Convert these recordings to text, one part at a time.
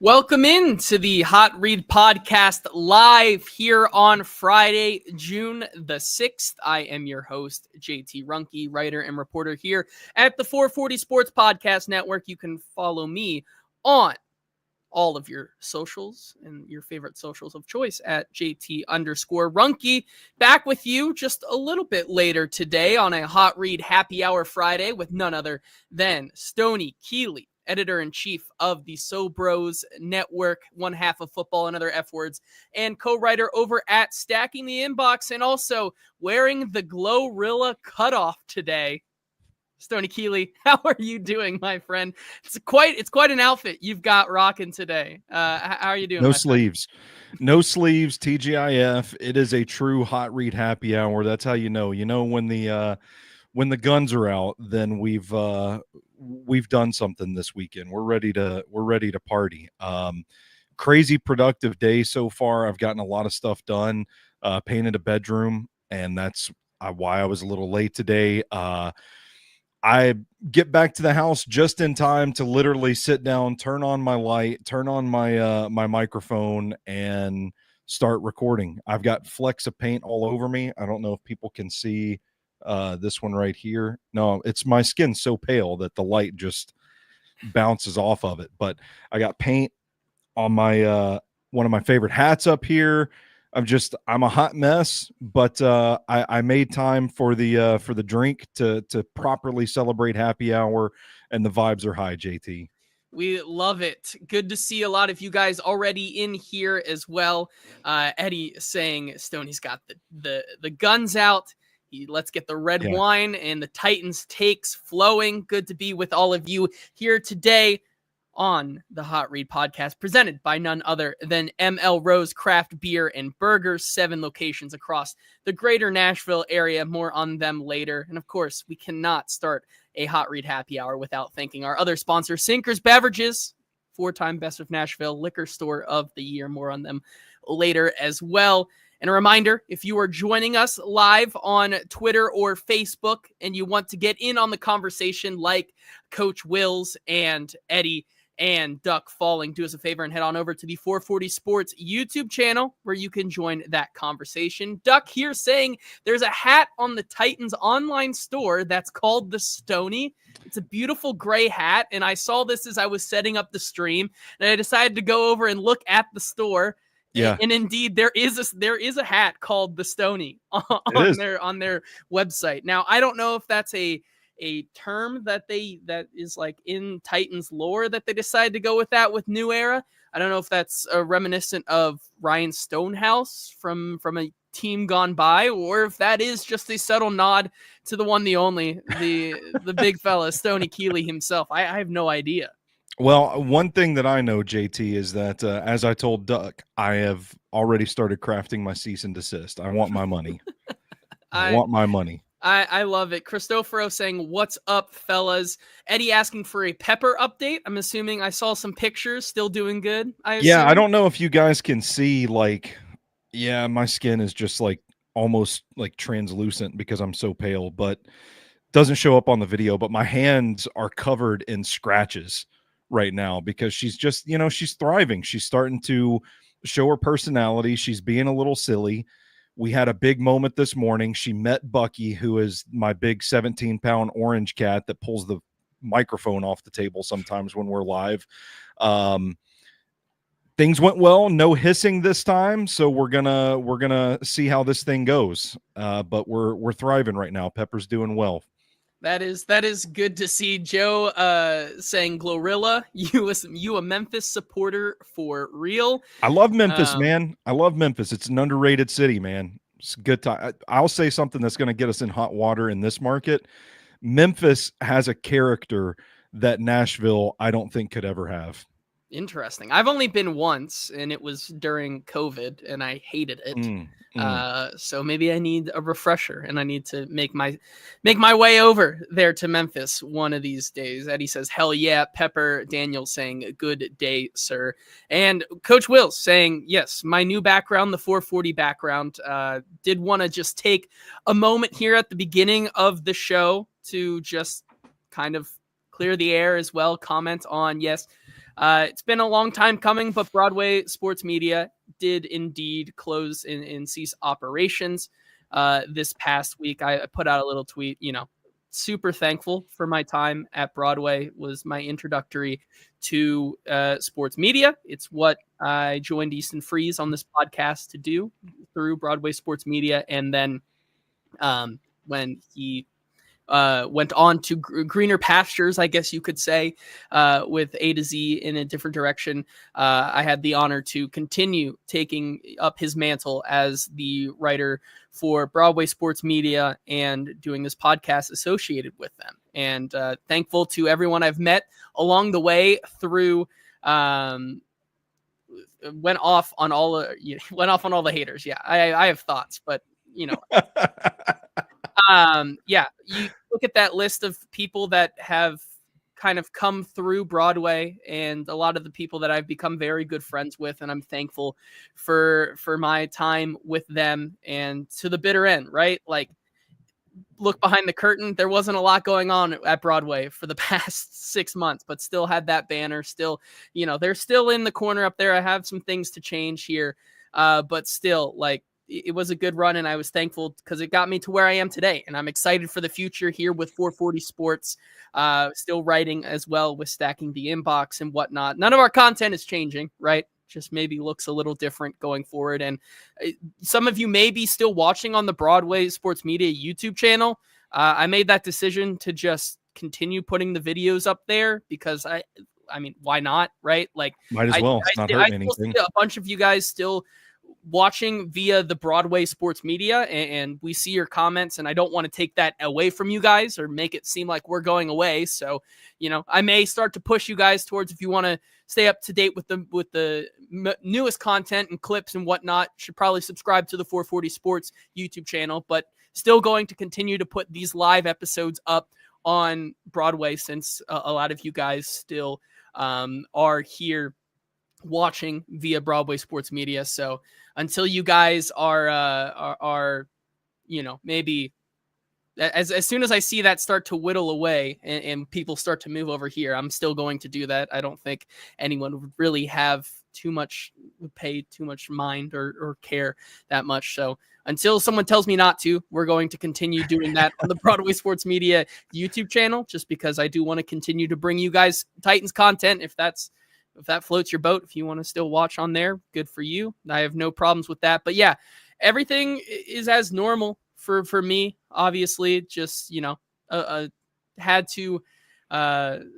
Welcome in to the Hot Read Podcast live here on Friday, June the 6th. I am your host, JT Ruhnke, writer and reporter here at the 440 Sports Podcast Network. You can follow me on all of your socials and your favorite socials of choice at JT_Ruhnke. Back with you just a little bit later today on a Hot Read Happy Hour Friday with none other than Stony, Keeley, editor-in-chief of the So Bros Network, one half of Football and Other F Words, and co-writer over at Stacking the Inbox, and also wearing the Glorilla cutoff today. Stony, Keeley, how are you doing, my friend? It's quite an outfit you've got rocking today. How are you doing? No sleeves, TGIF. It is a true Hot Read Happy Hour. That's how you know. You know when the guns are out, then we've done something this weekend. We're ready to party. Crazy productive day so far. I've gotten a lot of stuff done. Painted a bedroom, and that's why I was a little late today. I get back to the house just in time to literally sit down, turn on my light, turn on my my microphone, and start recording. I've got flecks of paint all over me. I don't know if people can see this one right here. No, it's my skin so pale that the light just bounces off of it. But I got paint on my one of my favorite hats up here. I'm a hot mess, but I made time for the drink to properly celebrate happy hour, and the vibes are high, JT. We love it. Good to see a lot of you guys already in here as well. Eddie saying Stoney's got the guns out. Let's get the red wine and the Titans takes flowing. Good to be with all of you here today on the Hot Read Podcast, presented by none other than ML Rose Craft Beer and Burgers, 7 locations across the greater Nashville area. More on them later. And of course, we cannot start a Hot Read Happy Hour without thanking our other sponsor, Sinkers Beverages, 4-time Best of Nashville Liquor Store of the Year. More on them later as well. And a reminder, if you are joining us live on Twitter or Facebook and you want to get in on the conversation like Coach Wills and Eddie and Duck Falling, do us a favor and head on over to the 440 Sports YouTube channel where you can join that conversation. Duck here saying there's a hat on the Titans online store that's called the Stony. It's a beautiful gray hat, and I saw this as I was setting up the stream, and I decided to go over and look at the store. Yeah, and indeed there is a hat called the Stony on their website. Now, I don't know if that's a term that is like in Titans lore that they decided to go with that with New Era. I don't know if that's reminiscent of Ryan Stonehouse from a team gone by, or if that is just a subtle nod to the one, the only, the big fella, Stoney Keeley himself. I have no idea. Well, one thing that I know, JT, is that as I told Duck, I have already started crafting my cease and desist. I want my money. I want my money. I love it. Cristoforo saying, what's up, fellas? Eddie asking for a Pepper update. I'm assuming I saw some pictures. Still doing good, I assume? Yeah, I don't know if you guys can see, my skin is just almost translucent because I'm so pale, but doesn't show up on the video. But my hands are covered in scratches right now because she's just, she's thriving. She's starting to show her personality. She's being a little silly. We had a big moment this morning. She met Bucky, who is my big 17-pound orange cat that pulls the microphone off the table sometimes when we're live. Things went well. No hissing this time, so we're gonna see how this thing goes. But we're thriving right now. Pepper's doing well. That is good to see. Joe saying Glorilla, you a Memphis supporter for real. I love Memphis, man. I love Memphis. It's an underrated city, man. It's a good time. I'll say something that's going to get us in hot water in this market. Memphis has a character that Nashville, I don't think, could ever have. Interesting. I've only been once, and it was during COVID, and I hated it. So maybe I need a refresher, and I need to make my way over there to Memphis one of these days. Eddie says, hell yeah. Pepper Daniels saying, good day, sir. And Coach Wills saying, yes, my new background, the 440 background, did want to just take a moment here at the beginning of the show to just kind of clear the air as well, comment on, yes, It's been a long time coming, but Broadway Sports Media did indeed close and cease operations this past week. I put out a little tweet, super thankful for my time at Broadway. Was my introductory to sports media. It's what I joined Easton Freeze on this podcast to do through Broadway Sports Media. And then when he went on to greener pastures, I guess you could say, with A to Z in a different direction. I had the honor to continue taking up his mantle as the writer for Broadway Sports Media and doing this podcast associated with them. And thankful to everyone I've met along the way through. Went off on all the haters. Yeah, I have thoughts, but yeah, you look at that list of people that have kind of come through Broadway and a lot of the people that I've become very good friends with, and I'm thankful for my time with them and to the bitter end, right? Like, look behind the curtain, there wasn't a lot going on at Broadway for the past 6 months, but still had that banner, still, they're still in the corner up there. I have some things to change here, but still, like, it was a good run, and I was thankful because it got me to where I am today. And I'm excited for the future here with 440 Sports, still writing as well with Stacking the Inbox and whatnot. None of our content is changing, right? Just maybe looks a little different going forward. And some of you may be still watching on the Broadway Sports Media YouTube channel. I made that decision to just continue putting the videos up there because I mean, why not, right? Like, might as well. It's not hurting anything. A bunch of you guys still watching via the Broadway Sports Media, and we see your comments, and I don't want to take that away from you guys or make it seem like we're going away. So, I may start to push you guys towards, if you want to stay up to date with the newest content and clips and whatnot, should probably subscribe to the 440 Sports YouTube channel, but still going to continue to put these live episodes up on Broadway since a lot of you guys still are here watching via Broadway Sports Media. So until you guys are maybe as soon as I see that start to whittle away and people start to move over here, I'm still going to do that. I don't think anyone would really pay too much mind or care that much. So until someone tells me not to, we're going to continue doing that on the Broadway Sports Media YouTube channel, just because I do want to continue to bring you guys Titans content. If that floats your boat, if you want to still watch on there, good for you. I have no problems with that. But yeah, everything is as normal for me. Obviously, just had to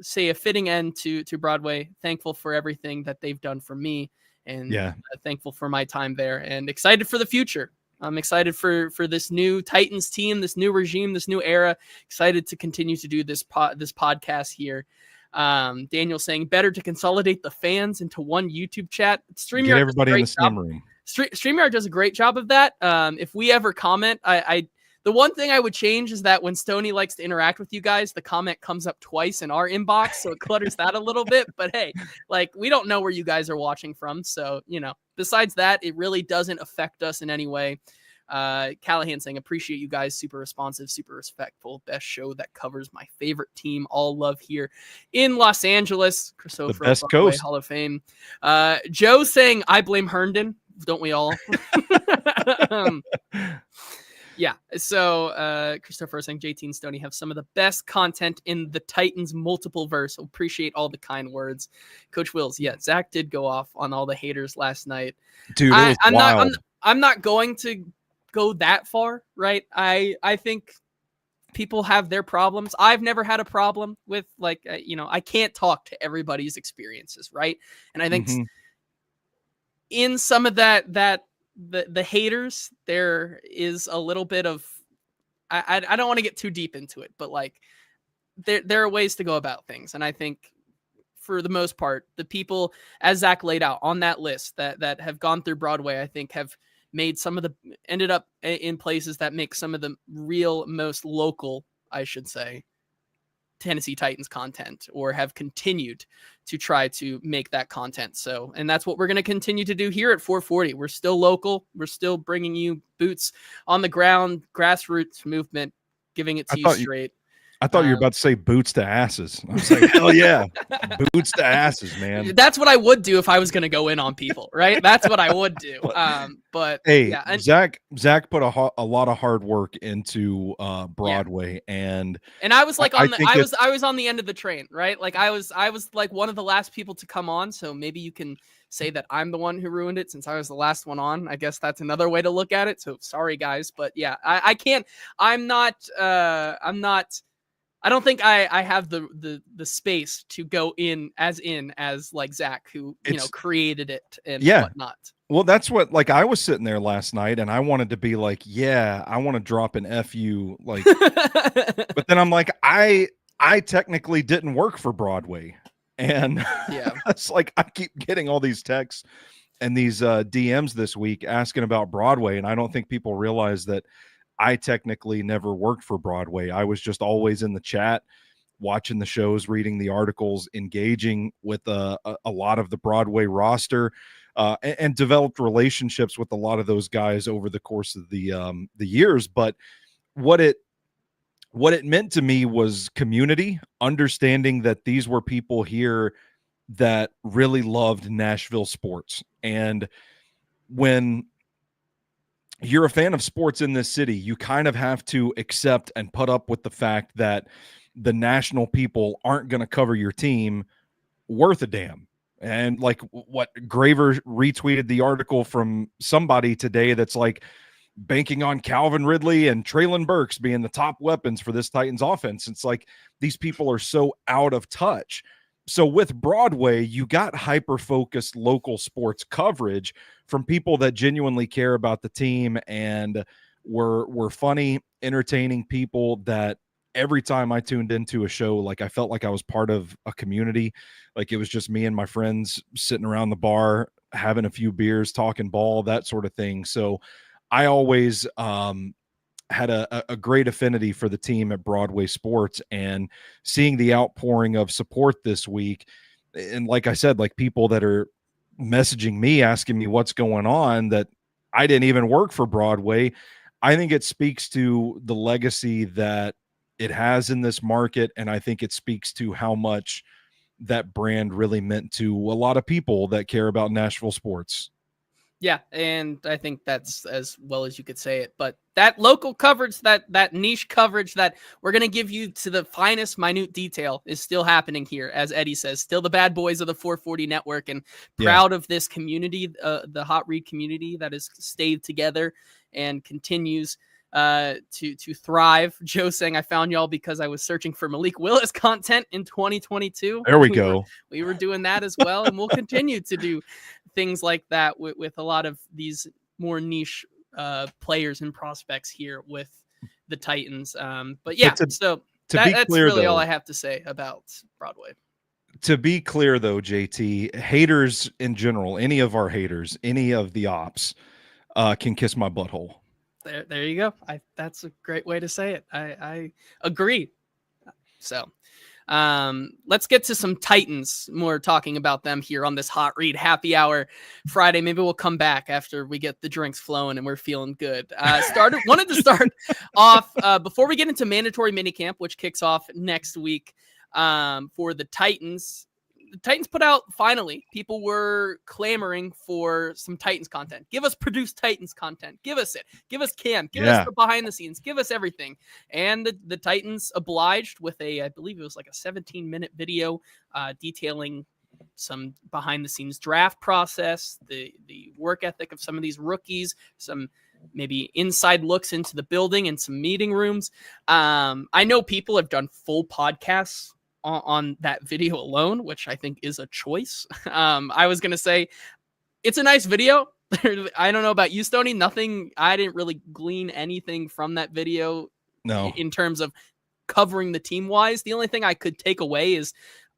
say a fitting end to Broadway. Thankful for everything that they've done for me, and thankful for my time there, and excited for the future. I'm excited for this new Titans team, this new regime, this new era. Excited to continue to do this podcast here. Daniel saying better to consolidate the fans into one YouTube chat. StreamYard, get everybody in the same room. StreamYard does a great job of that. If we ever comment, the one thing I would change is that when Stony likes to interact with you guys, the comment comes up twice in our inbox, so it clutters that a little bit. But hey, like, we don't know where you guys are watching from, so besides that, it really doesn't affect us in any way. Callahan saying, appreciate you guys, super responsive, super respectful, best show that covers my favorite team, all love here in Los Angeles. Christopher, the best coast, Hall of Fame. Joe saying, I blame Herndon, don't we all? Yeah, so Christopher saying JT and Stoney have some of the best content in the Titans multiple verse. Appreciate all the kind words. Coach Wills, yeah, Zach did go off on all the haters last night. Dude, it was wild. I'm not going to go that far, right? I think people have their problems. I've never had a problem with, like, I can't talk to everybody's experiences, right? And I think in some of that the haters, there is a little bit of, I don't want to get too deep into it, but like there are ways to go about things. And I think for the most part, the people, as Zach laid out on that list that have gone through Broadway, I think have made ended up in places that make some of the real most local, I should say, Tennessee Titans content, or have continued to try to make that content. So, and that's what we're going to continue to do here at 440. We're still local. We're still bringing you boots on the ground, grassroots movement, giving it to you straight. I thought you were about to say boots to asses. I was like, hell yeah, boots to asses, man. That's what I would do if I was going to go in on people, right? That's what I would do. But hey, yeah, and Zach put a lot of hard work into Broadway, and I was like I was on the end of the train, right? Like I was like one of the last people to come on, so maybe you can say that I'm the one who ruined it since I was the last one on. I guess that's another way to look at it. So sorry guys, but yeah, I can't. I'm not. I don't think I have the space to go in as like Zach, who created it and whatnot. Well, that's what, like, I was sitting there last night and I wanted to be like, yeah, I want to drop an FU, like, but then I'm like, I technically didn't work for Broadway. And it's like, I keep getting all these texts and these DMs this week asking about Broadway. And I don't think people realize that I technically never worked for Broadway. I was just always in the chat, watching the shows, reading the articles, engaging with a lot of the Broadway roster, and developed relationships with a lot of those guys over the course of the years. But what it meant to me was community, understanding that these were people here that really loved Nashville sports. And when you're a fan of sports in this city, you kind of have to accept and put up with the fact that the national people aren't going to cover your team worth a damn. And like what Graver retweeted the article from somebody today that's like banking on Calvin Ridley and Traylon Burks being the top weapons for this Titans offense. It's like these people are so out of touch. So with Broadway, you got hyper-focused local sports coverage from people that genuinely care about the team and were funny, entertaining people that every time I tuned into a show, like I felt like I was part of a community. Like it was just me and my friends sitting around the bar, having a few beers, talking ball, that sort of thing. So I always had a great affinity for the team at Broadway Sports, and seeing the outpouring of support this week. And like I said, like people that are messaging me, asking me what's going on, that I didn't even work for Broadway. I think it speaks to the legacy that it has in this market. And I think it speaks to how much that brand really meant to a lot of people that care about Nashville sports. Yeah, and I think that's as well as you could say it. But that local coverage, that niche coverage that we're going to give you to the finest minute detail is still happening here, as Eddie says. Still the bad boys of the 440 network, and proud of this community, the Hot Read community that has stayed together and continues to thrive. Joe saying, I found y'all because I was searching for Malik Willis content in 2022. There we go. We were doing that as well, and we'll continue to do things like that with a lot of these more niche players and prospects here with the Titans. But yeah, that's clear, really all I have to say about Broadway. To be clear, though, JT, haters in general, any of our haters, any of the ops, can kiss my butthole. There you go. That's a great way to say it. I agree. So let's get to some Titans, more talking about them here on this Hot Read Happy Hour Friday. Maybe we'll come back after we get the drinks flowing and we're feeling good. Wanted to start off before we get into mandatory minicamp, which kicks off next week for the Titans. The Titans put out, finally, people were clamoring for some Titans content. Give us produced Titans content. Give us it. Give us Cam. Give us the behind the scenes. Give us everything. And the Titans obliged with I believe it was like a 17-minute video detailing some behind the scenes draft process, the work ethic of some of these rookies, some maybe inside looks into the building and some meeting rooms. I know people have done full podcasts on that video alone, which I think is a choice. I was going to say it's a nice video. I don't know about you, Stony. I didn't really glean anything from that video. No. In terms of covering the team wise. The only thing I could take away is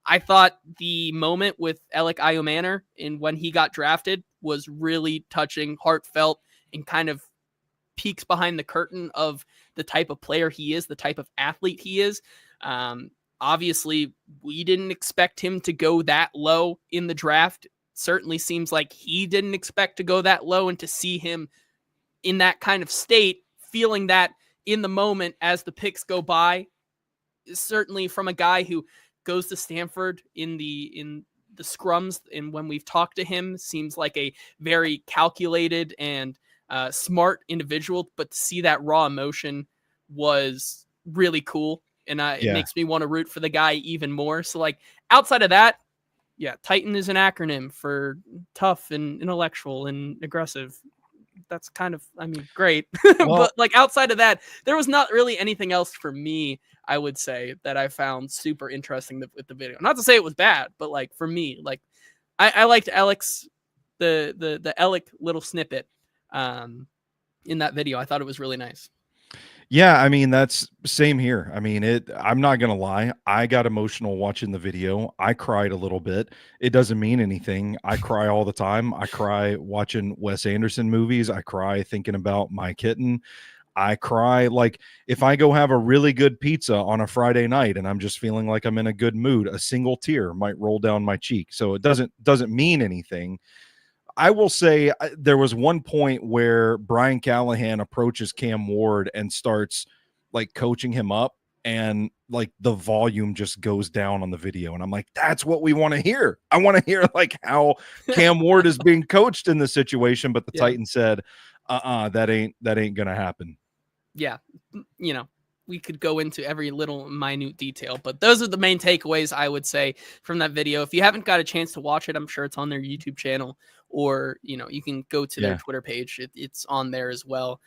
I thought the moment with Alec Iomanner and when he got drafted was really touching, heartfelt, and kind of peeks behind the curtain of the type of player he is, the type of athlete he is. Obviously, we didn't expect him to go that low in the draft. Certainly seems like he didn't expect to go that low, and to see him in that kind of state, feeling that in the moment as the picks go by, certainly from a guy who goes to Stanford in the scrums, and when we've talked to him, seems like a very calculated and smart individual. But to see that raw emotion was really cool, and it makes me want to root for the guy even more. So like outside of that, yeah, Titan is an acronym for tough and intellectual and aggressive. That's kind of, I mean, great. Well, but like outside of that, there was not really anything else for me, I would say, that I found super interesting with the video. Not to say it was bad, but like for me, like I liked Alex, the Alec little snippet in that video. I thought it was really nice. Yeah, I mean, that's same here. I mean, I'm not going to lie. I got emotional watching the video. I cried a little bit. It doesn't mean anything. I cry all the time. I cry watching Wes Anderson movies. I cry thinking about my kitten. I cry like if I go have a really good pizza on a Friday night and I'm just feeling like I'm in a good mood, a single tear might roll down my cheek. So it doesn't mean anything. I will say there was one point where Brian Callahan approaches Cam Ward and starts like coaching him up, and like the volume just goes down on the video. And I'm like, that's what we want to hear. I want to hear like how Cam Ward is being coached in this situation. But the Titan said, that ain't going to happen. Yeah. You know, we could go into every little minute detail, but those are the main takeaways I would say from that video. If you haven't got a chance to watch it, I'm sure it's on their YouTube channel, or, you know, you can go to their Twitter page. It's on there as well.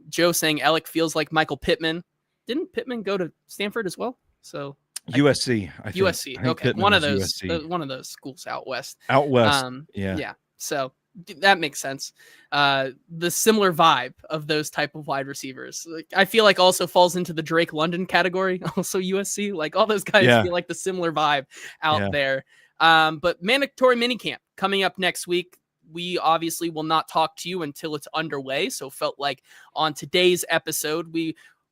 Joe saying Alec feels like Michael Pittman. Didn't Pittman go to Stanford as well? So USC, I think. USC. I think okay. Pittman One of those, USC. one of those schools out west. Yeah. So that makes sense. The similar vibe of those type of wide receivers, like, I feel like also falls into the Drake London category. Also USC, like all those guys feel like the similar vibe out there. But mandatory minicamp coming up next week. We obviously will not talk to you until it's underway. So felt like on today's episode,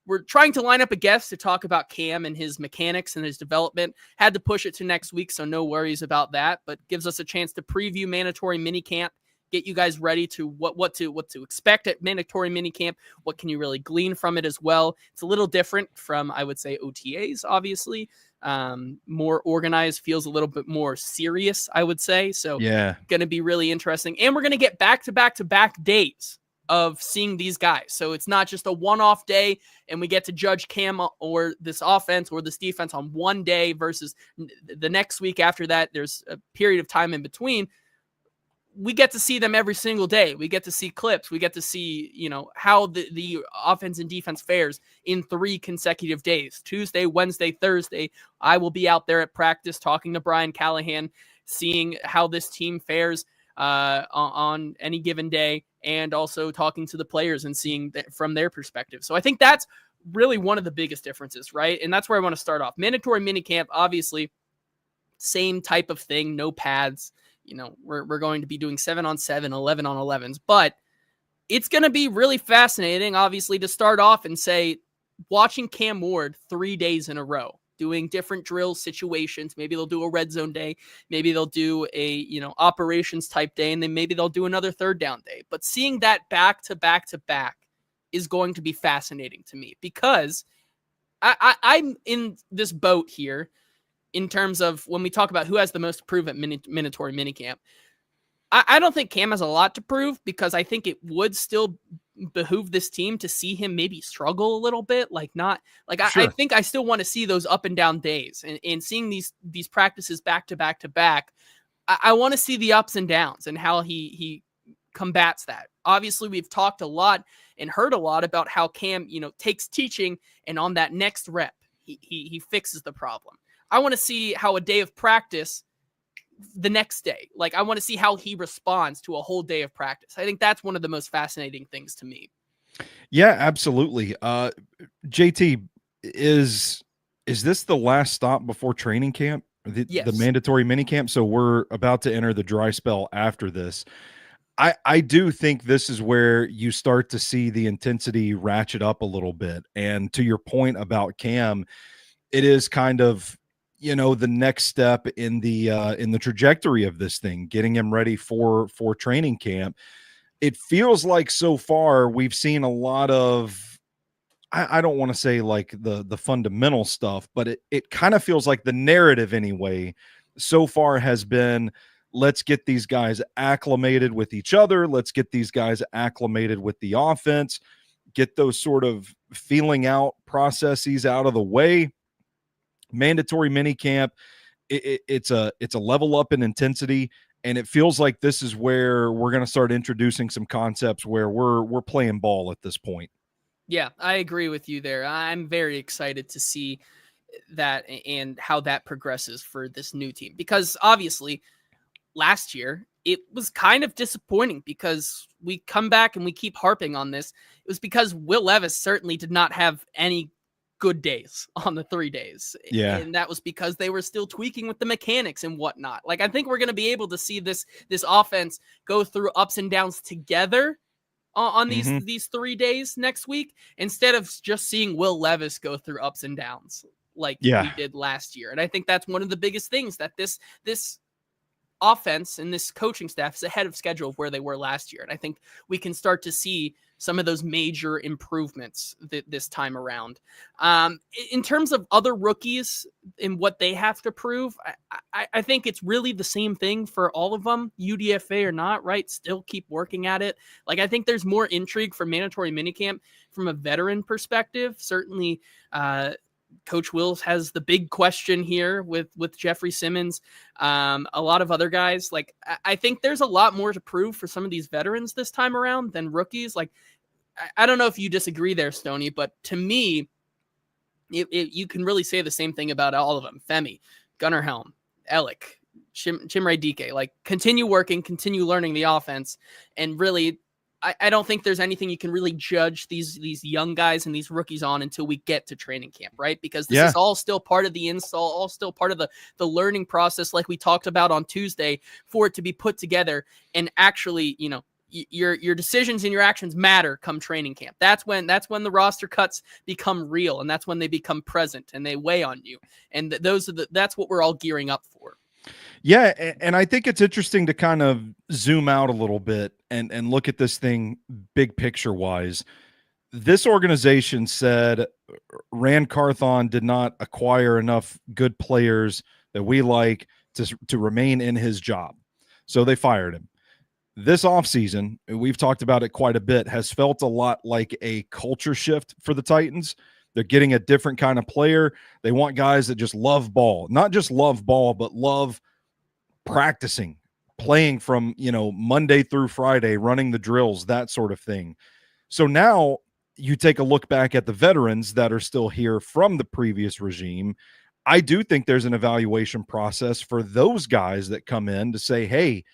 we're trying to line up a guest to talk about Cam and his mechanics and his development. Had to push it to next week, so no worries about that, but gives us a chance to preview mandatory minicamp, get you guys ready to what to expect at mandatory minicamp. What can you really glean from it as well? It's a little different from, I would say, OTAs, obviously. More organized, feels a little bit more serious, I would say. So going to be really interesting. And we're going to get back-to-back days of seeing these guys. So it's not just a one-off day and we get to judge Cam or this offense or this defense on one day versus the next week after that. There's a period of time in between. We get to see them every single day. We get to see clips. We get to see, you know, how the offense and defense fares in 3 consecutive days. Tuesday, Wednesday, Thursday. I will be out there at practice talking to Brian Callahan, seeing how this team fares on any given day, and also talking to the players and seeing from their perspective. So I think that's really one of the biggest differences, right? And that's where I want to start off. Mandatory minicamp, obviously, same type of thing, no pads. You know, we're going to be doing 7-on-7, 11-on-11s, but it's going to be really fascinating, obviously, to start off and say, watching Cam Ward 3 days in a row, doing different drill situations. Maybe they'll do a red zone day. Maybe they'll do a, you know, operations type day, and then maybe they'll do another third down day. But seeing that back to back to back is going to be fascinating to me, because I'm in this boat here in terms of when we talk about who has the most to prove at mandatory minicamp. I don't think Cam has a lot to prove, because I think it would still behoove this team to see him maybe struggle a little bit. Like not like sure. I think I still want to see those up and down days, and seeing these practices back to back to back. I want to see the ups and downs and how he combats that. Obviously, we've talked a lot and heard a lot about how Cam, you know, takes teaching, and on that next rep, he fixes the problem. I want to see how a day of practice the next day, like I want to see how he responds to a whole day of practice. I think that's one of the most fascinating things to me. Yeah, absolutely. JT, is this the last stop before training camp? Yes. The mandatory minicamp. So we're about to enter the dry spell after this. I do think this is where you start to see the intensity ratchet up a little bit. And to your point about Cam, it is kind of, you know, the next step in the trajectory of this thing, getting him ready for training camp. It feels like so far we've seen a lot of I don't want to say like the fundamental stuff, but it kind of feels like the narrative anyway so far has been, let's get these guys acclimated with each other. Let's get these guys acclimated with the offense, get those sort of feeling out processes out of the way. Mandatory minicamp, it's a level up in intensity. And it feels like this is where we're going to start introducing some concepts where we're playing ball at this point. Yeah, I agree with you there. I'm very excited to see that and how that progresses for this new team, because obviously last year it was kind of disappointing because we come back and we keep harping on this. It was because Will Levis certainly did not have any good days on the 3 days. Yeah. And that was because they were still tweaking with the mechanics and whatnot. Like, I think we're going to be able to see this offense go through ups and downs together on these 3 days next week, instead of just seeing Will Levis go through ups and downs like we did last year. And I think that's one of the biggest things, that this offense and this coaching staff is ahead of schedule of where they were last year. And I think we can start to see some of those major improvements this time around. In terms of other rookies and what they have to prove, I think it's really the same thing for all of them, UDFA or not, right? Still keep working at it. Like, I think there's more intrigue for mandatory minicamp from a veteran perspective. Certainly, Coach Wills has the big question here with Jeffrey Simmons. A lot of other guys, like, I think there's a lot more to prove for some of these veterans this time around than rookies. Like, I don't know if you disagree there, Stony, but to me, you can really say the same thing about all of them. Femi, Gunnar Helm, Alec, Chimray DK. Like, continue working, continue learning the offense, and really, I don't think there's anything you can really judge these young guys and these rookies on until we get to training camp, right? Because this is all still part of the install, all still part of the learning process, like we talked about on Tuesday, for it to be put together and actually, you know, your decisions and your actions matter come training camp. That's when the roster cuts become real, and that's when they become present and they weigh on you. And that's what we're all gearing up for. Yeah, and I think it's interesting to kind of zoom out a little bit and look at this thing big picture wise. This organization said Rand Carthon did not acquire enough good players that we like to remain in his job. So they fired him. This offseason, we've talked about it quite a bit, has felt a lot like a culture shift for the Titans. They're getting a different kind of player. They want guys that just love ball, not just love ball, but love practicing, playing from, you know, Monday through Friday, running the drills, that sort of thing. So now you take a look back at the veterans that are still here from the previous regime. I do think there's an evaluation process for those guys that come in to say, hey,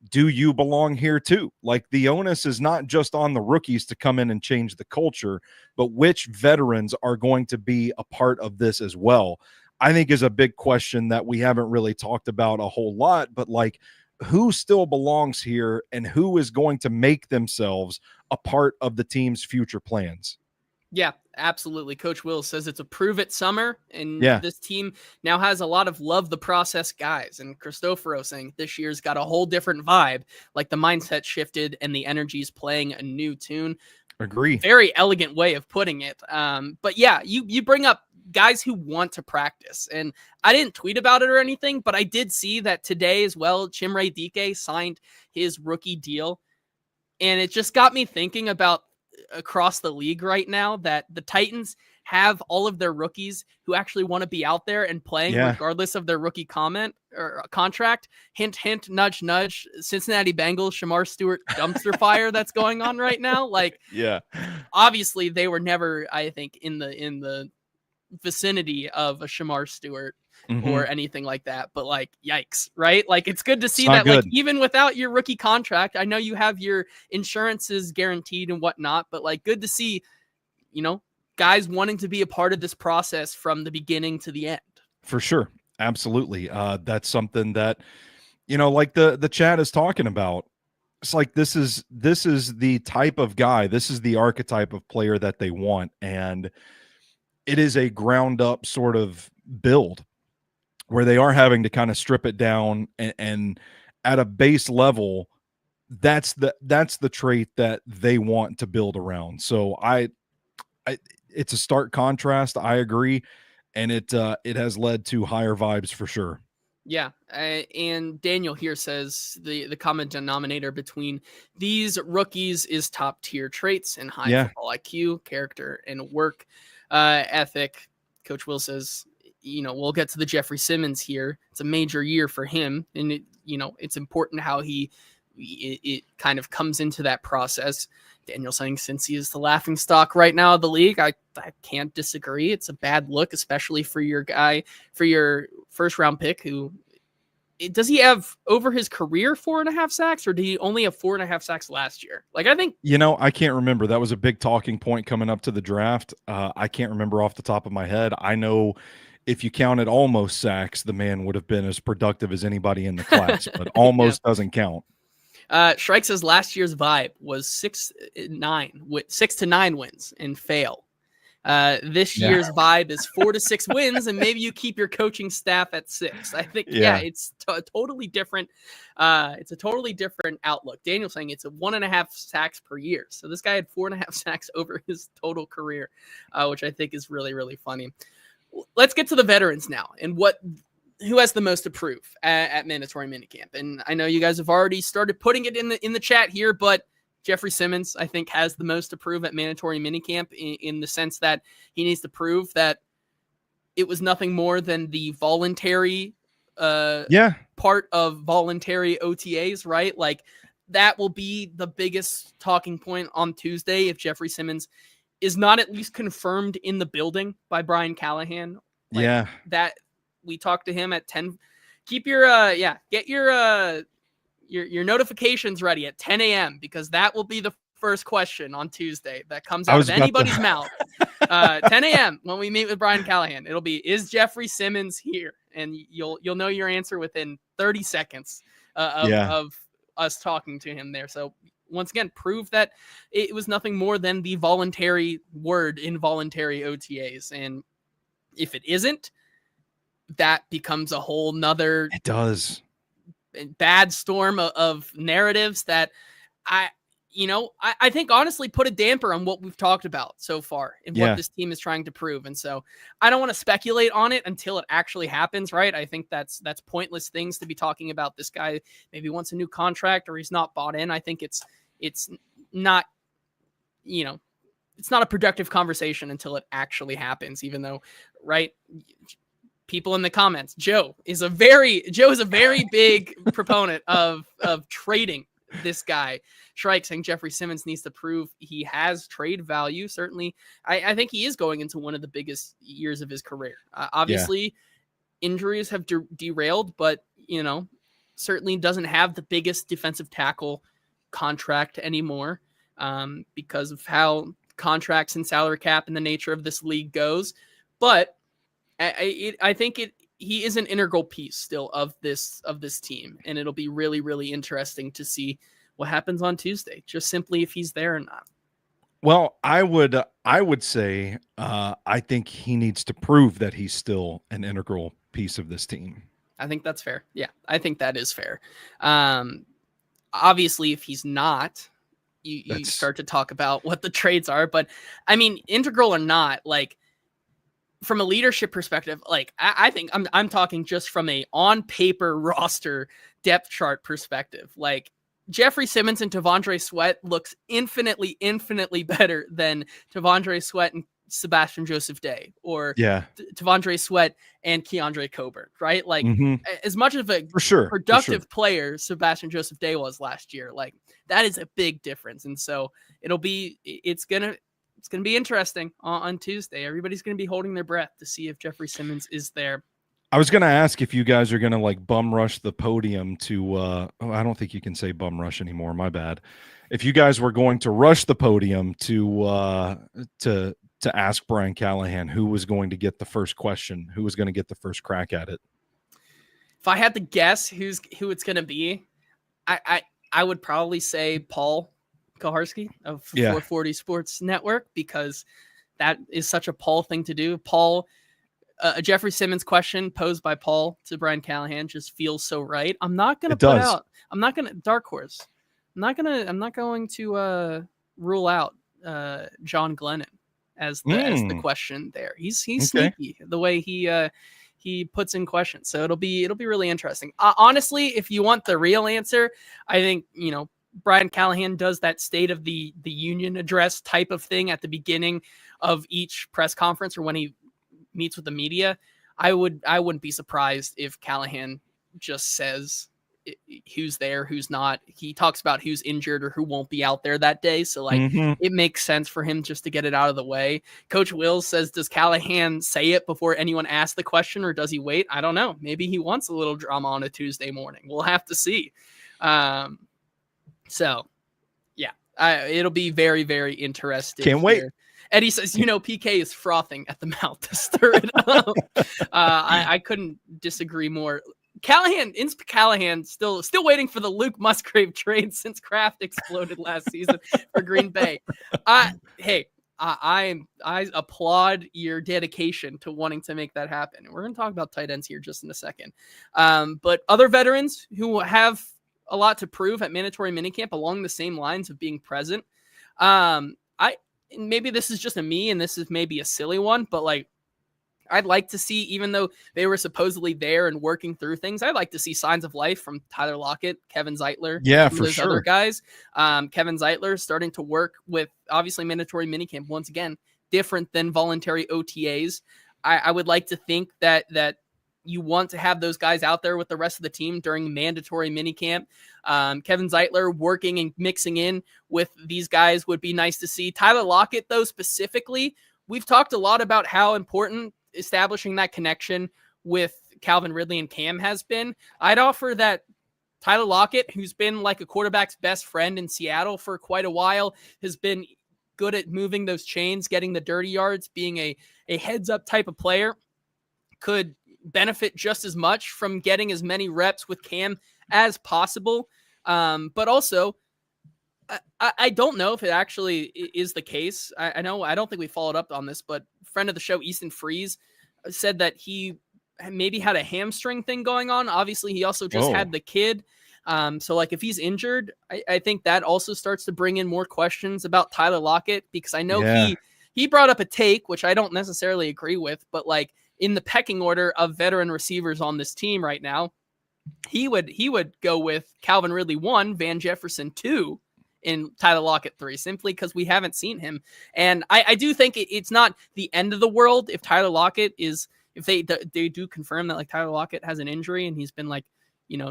do you belong here too? Like, the onus is not just on the rookies to come in and change the culture, but which veterans are going to be a part of this as well, I think is a big question that we haven't really talked about a whole lot. But like, who still belongs here and who is going to make themselves a part of the team's future plans? Yeah, absolutely. Coach Will says it's a prove it summer, and this team now has a lot of love the process guys. And Cristoforo saying this year's got a whole different vibe, like the mindset shifted and the energy is playing a new tune. Agree. Very elegant way of putting it. But yeah, you bring up guys who want to practice, and I didn't tweet about it or anything, but I did see that today as well, Chimray DK signed his rookie deal. And it just got me thinking about across the league right now that the Titans have all of their rookies who actually want to be out there and playing regardless of their rookie comment or contract. Hint, hint, nudge, nudge. Cincinnati Bengals, Shamar Stewart dumpster fire that's going on right now. Like, obviously they were never, I think, in the vicinity of a Shamar Stewart or anything like that, but like, yikes, right? Like, it's good to see that good. Like, even without your rookie contract, I know you have your insurances guaranteed and whatnot, but like, good to see, you know, guys wanting to be a part of this process from the beginning to the end. For sure. Absolutely. That's something that, you know, like the chat is talking about. It's like, this is the type of guy, this is the archetype of player that they want. And it is a ground up sort of build where they are having to kind of strip it down and at a base level, that's the trait that they want to build around. So it's a stark contrast. I agree. And it has led to higher vibes for sure. Yeah, and Daniel here says the common denominator between these rookies is top tier traits and high football IQ, character, and work ethic. Coach Will says, we'll get to the Jeffrey Simmons here. It's a major year for him, and it's important how it kind of comes into that process. Daniel saying, since he is the laughing stock right now of the league, I can't disagree. It's a bad look, especially for your guy, for your first round pick. Does he have over his career 4.5 sacks, or did he only have 4.5 sacks last year? Like, I think, I can't remember. That was a big talking point coming up to the draft. I can't remember off the top of my head. I know if you counted almost sacks, the man would have been as productive as anybody in the class, but almost doesn't count. Shrike says last year's vibe was 6 to 9 wins and fail. This year's vibe is 4 to 6 wins, and maybe you keep your coaching staff at 6. I think, it's totally different. It's a totally different outlook. Daniel's saying it's a 1.5 sacks per year. So this guy had 4.5 sacks over his total career, which I think is really, really funny. Let's get to the veterans now and who has the most to prove at mandatory minicamp. And I know you guys have already started putting it in the chat here, but Jeffrey Simmons, I think, has the most to prove at mandatory minicamp in the sense that he needs to prove that it was nothing more than the voluntary part of voluntary OTAs, right? Like, that will be the biggest talking point on Tuesday if Jeffrey Simmons is not at least confirmed in the building by Brian Callahan. That we talked to him at 10. Keep your get your notifications ready at 10 a.m. because that will be the first question on Tuesday that comes out of anybody's mouth. 10 a.m. when we meet with Brian Callahan. It'll be, is Jeffrey Simmons here? And you'll know your answer within 30 seconds of us talking to him there. So once again, prove that it was nothing more than the voluntary word involuntary OTAs. And if it isn't, that becomes a whole nother bad storm of narratives that I think honestly put a damper on what we've talked about so far and what this team is trying to prove. And so I don't want to speculate on it until it actually happens, right? I think that's pointless things to be talking about. This guy maybe wants a new contract or he's not bought in. I think it's not, it's not a productive conversation until it actually happens, even though, right? People in the comments, Joe is a very big proponent of trading this guy. Shrike saying Jeffrey Simmons needs to prove he has trade value. Certainly, I think he is going into one of the biggest years of his career. Obviously, injuries have derailed, but certainly doesn't have the biggest defensive tackle contract anymore because of how contracts and salary cap and the nature of this league goes. But I think he is an integral piece still of this team, and it'll be really, really interesting to see what happens on Tuesday. Just simply if he's there or not. Well, I would say I think he needs to prove that he's still an integral piece of this team. I think that's fair. Yeah, I think that is fair. Obviously, if he's not, you start to talk about what the trades are. But I mean, integral or not, like, from a leadership perspective, like I think I'm talking just from a on paper roster depth chart perspective. Like, Jeffrey Simmons and T'Vondre Sweat looks infinitely better than T'Vondre Sweat and Sebastian Joseph Day, or T'Vondre Sweat and Keandre Coburn, right? Like, as much of a productive player Sebastian Joseph Day was last year, like, that is a big difference. And so it's going to be interesting on Tuesday. Everybody's going to be holding their breath to see if Jeffrey Simmons is there. I was going to ask if you guys are going to like bum rush the podium to, I don't think you can say bum rush anymore. My bad. If you guys were going to rush the podium to ask Brian Callahan who was going to get the first question, who was going to get the first crack at it. If I had to guess who it's going to be, I would probably say Paul Koharski of 440 Sports Network, because that is such a Paul thing to do. Paul, a Jeffrey Simmons question posed by Paul to Brian Callahan just feels so right. I'm not going to dark horse. I'm not going to rule out John Glennon as the question there. He's Okay. sneaky the way he puts in questions. So it'll be really interesting. Honestly, if you want the real answer, I think, Brian Callahan does that State of the Union address type of thing at the beginning of each press conference or when he meets with the media. I wouldn't be surprised if Callahan just says who's there, who's not. He talks about who's injured or who won't be out there that day. So it makes sense for him just to get it out of the way. Coach Wills says, does Callahan say it before anyone asks the question, or does he wait? I don't know. Maybe he wants a little drama on a Tuesday morning. We'll have to see. So yeah, it'll be very, very interesting. Can't wait. Eddie says, PK is frothing at the mouth to stir it up. I couldn't disagree more. Callahan, still waiting for the Luke Musgrave trade since Kraft exploded last season for Green Bay. I applaud your dedication to wanting to make that happen. And we're going to talk about tight ends here just in a second. But other veterans who have a lot to prove at mandatory minicamp along the same lines of being present. Maybe this is just me and this is maybe a silly one, but I'd like to see, even though they were supposedly there and working through things, I'd like to see signs of life from Tyler Lockett, Kevin Zeitler, for sure. Other guys. Kevin Zeitler starting to work with obviously mandatory minicamp once again, different than voluntary OTAs. I would like to think that you want to have those guys out there with the rest of the team during mandatory minicamp. Kevin Zeitler working and mixing in with these guys would be nice to see. Tyler Lockett, though, specifically, we've talked a lot about how important establishing that connection with Calvin Ridley and Cam has been. I'd offer that Tyler Lockett, who's been like a quarterback's best friend in Seattle for quite a while, has been good at moving those chains, getting the dirty yards, being a heads-up type of player, could benefit just as much from getting as many reps with Cam as possible. But also, I don't know if it actually is the case. I don't think we followed up on this, but friend of the show, Easton Freeze, said that he maybe had a hamstring thing going on. Obviously, he also just had the kid. So if he's injured, I think that also starts to bring in more questions about Tyler Lockett, because I know he brought up a take, which I don't necessarily agree with, but in the pecking order of veteran receivers on this team right now, he would go with Calvin Ridley 1, Van Jefferson 2, and Tyler Lockett 3, simply because we haven't seen him. And I do think it's not the end of the world if Tyler Lockett if they do confirm that Tyler Lockett has an injury and he's been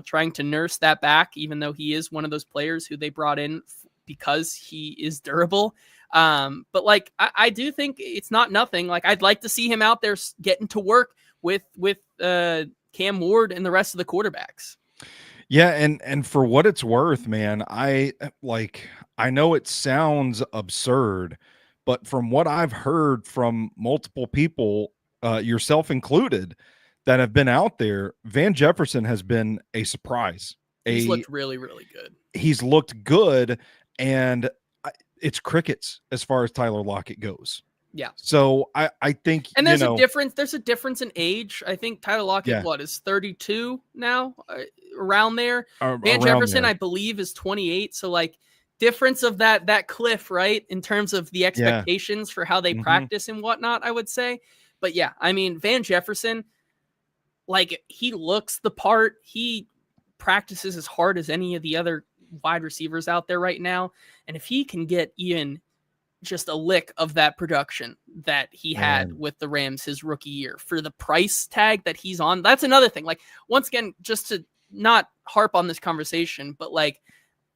trying to nurse that back, even though he is one of those players who they brought in because he is durable. But I do think it's not nothing. I'd like to see him out there getting to work with Cam Ward and the rest of the quarterbacks. Yeah, and for what it's worth, man, I know it sounds absurd, but from what I've heard from multiple people, yourself included, that have been out there, Van Jefferson has been a surprise. He's looked really, really good. He's looked good, and it's crickets as far as Tyler Lockett goes. Yeah. So I think, and there's a difference. There's a difference in age. I think Tyler Lockett, is 32 now, around there. Van Jefferson, I believe, is 28. So difference of that cliff, right, in terms of the expectations for how they practice and whatnot, I would say. But yeah, I mean, Van Jefferson, he looks the part. He practices as hard as any of the other wide receivers out there right now. And if he can get even just a lick of that production that he had with the Rams his rookie year for the price tag that he's on, that's another thing. Once again, just to not harp on this conversation, but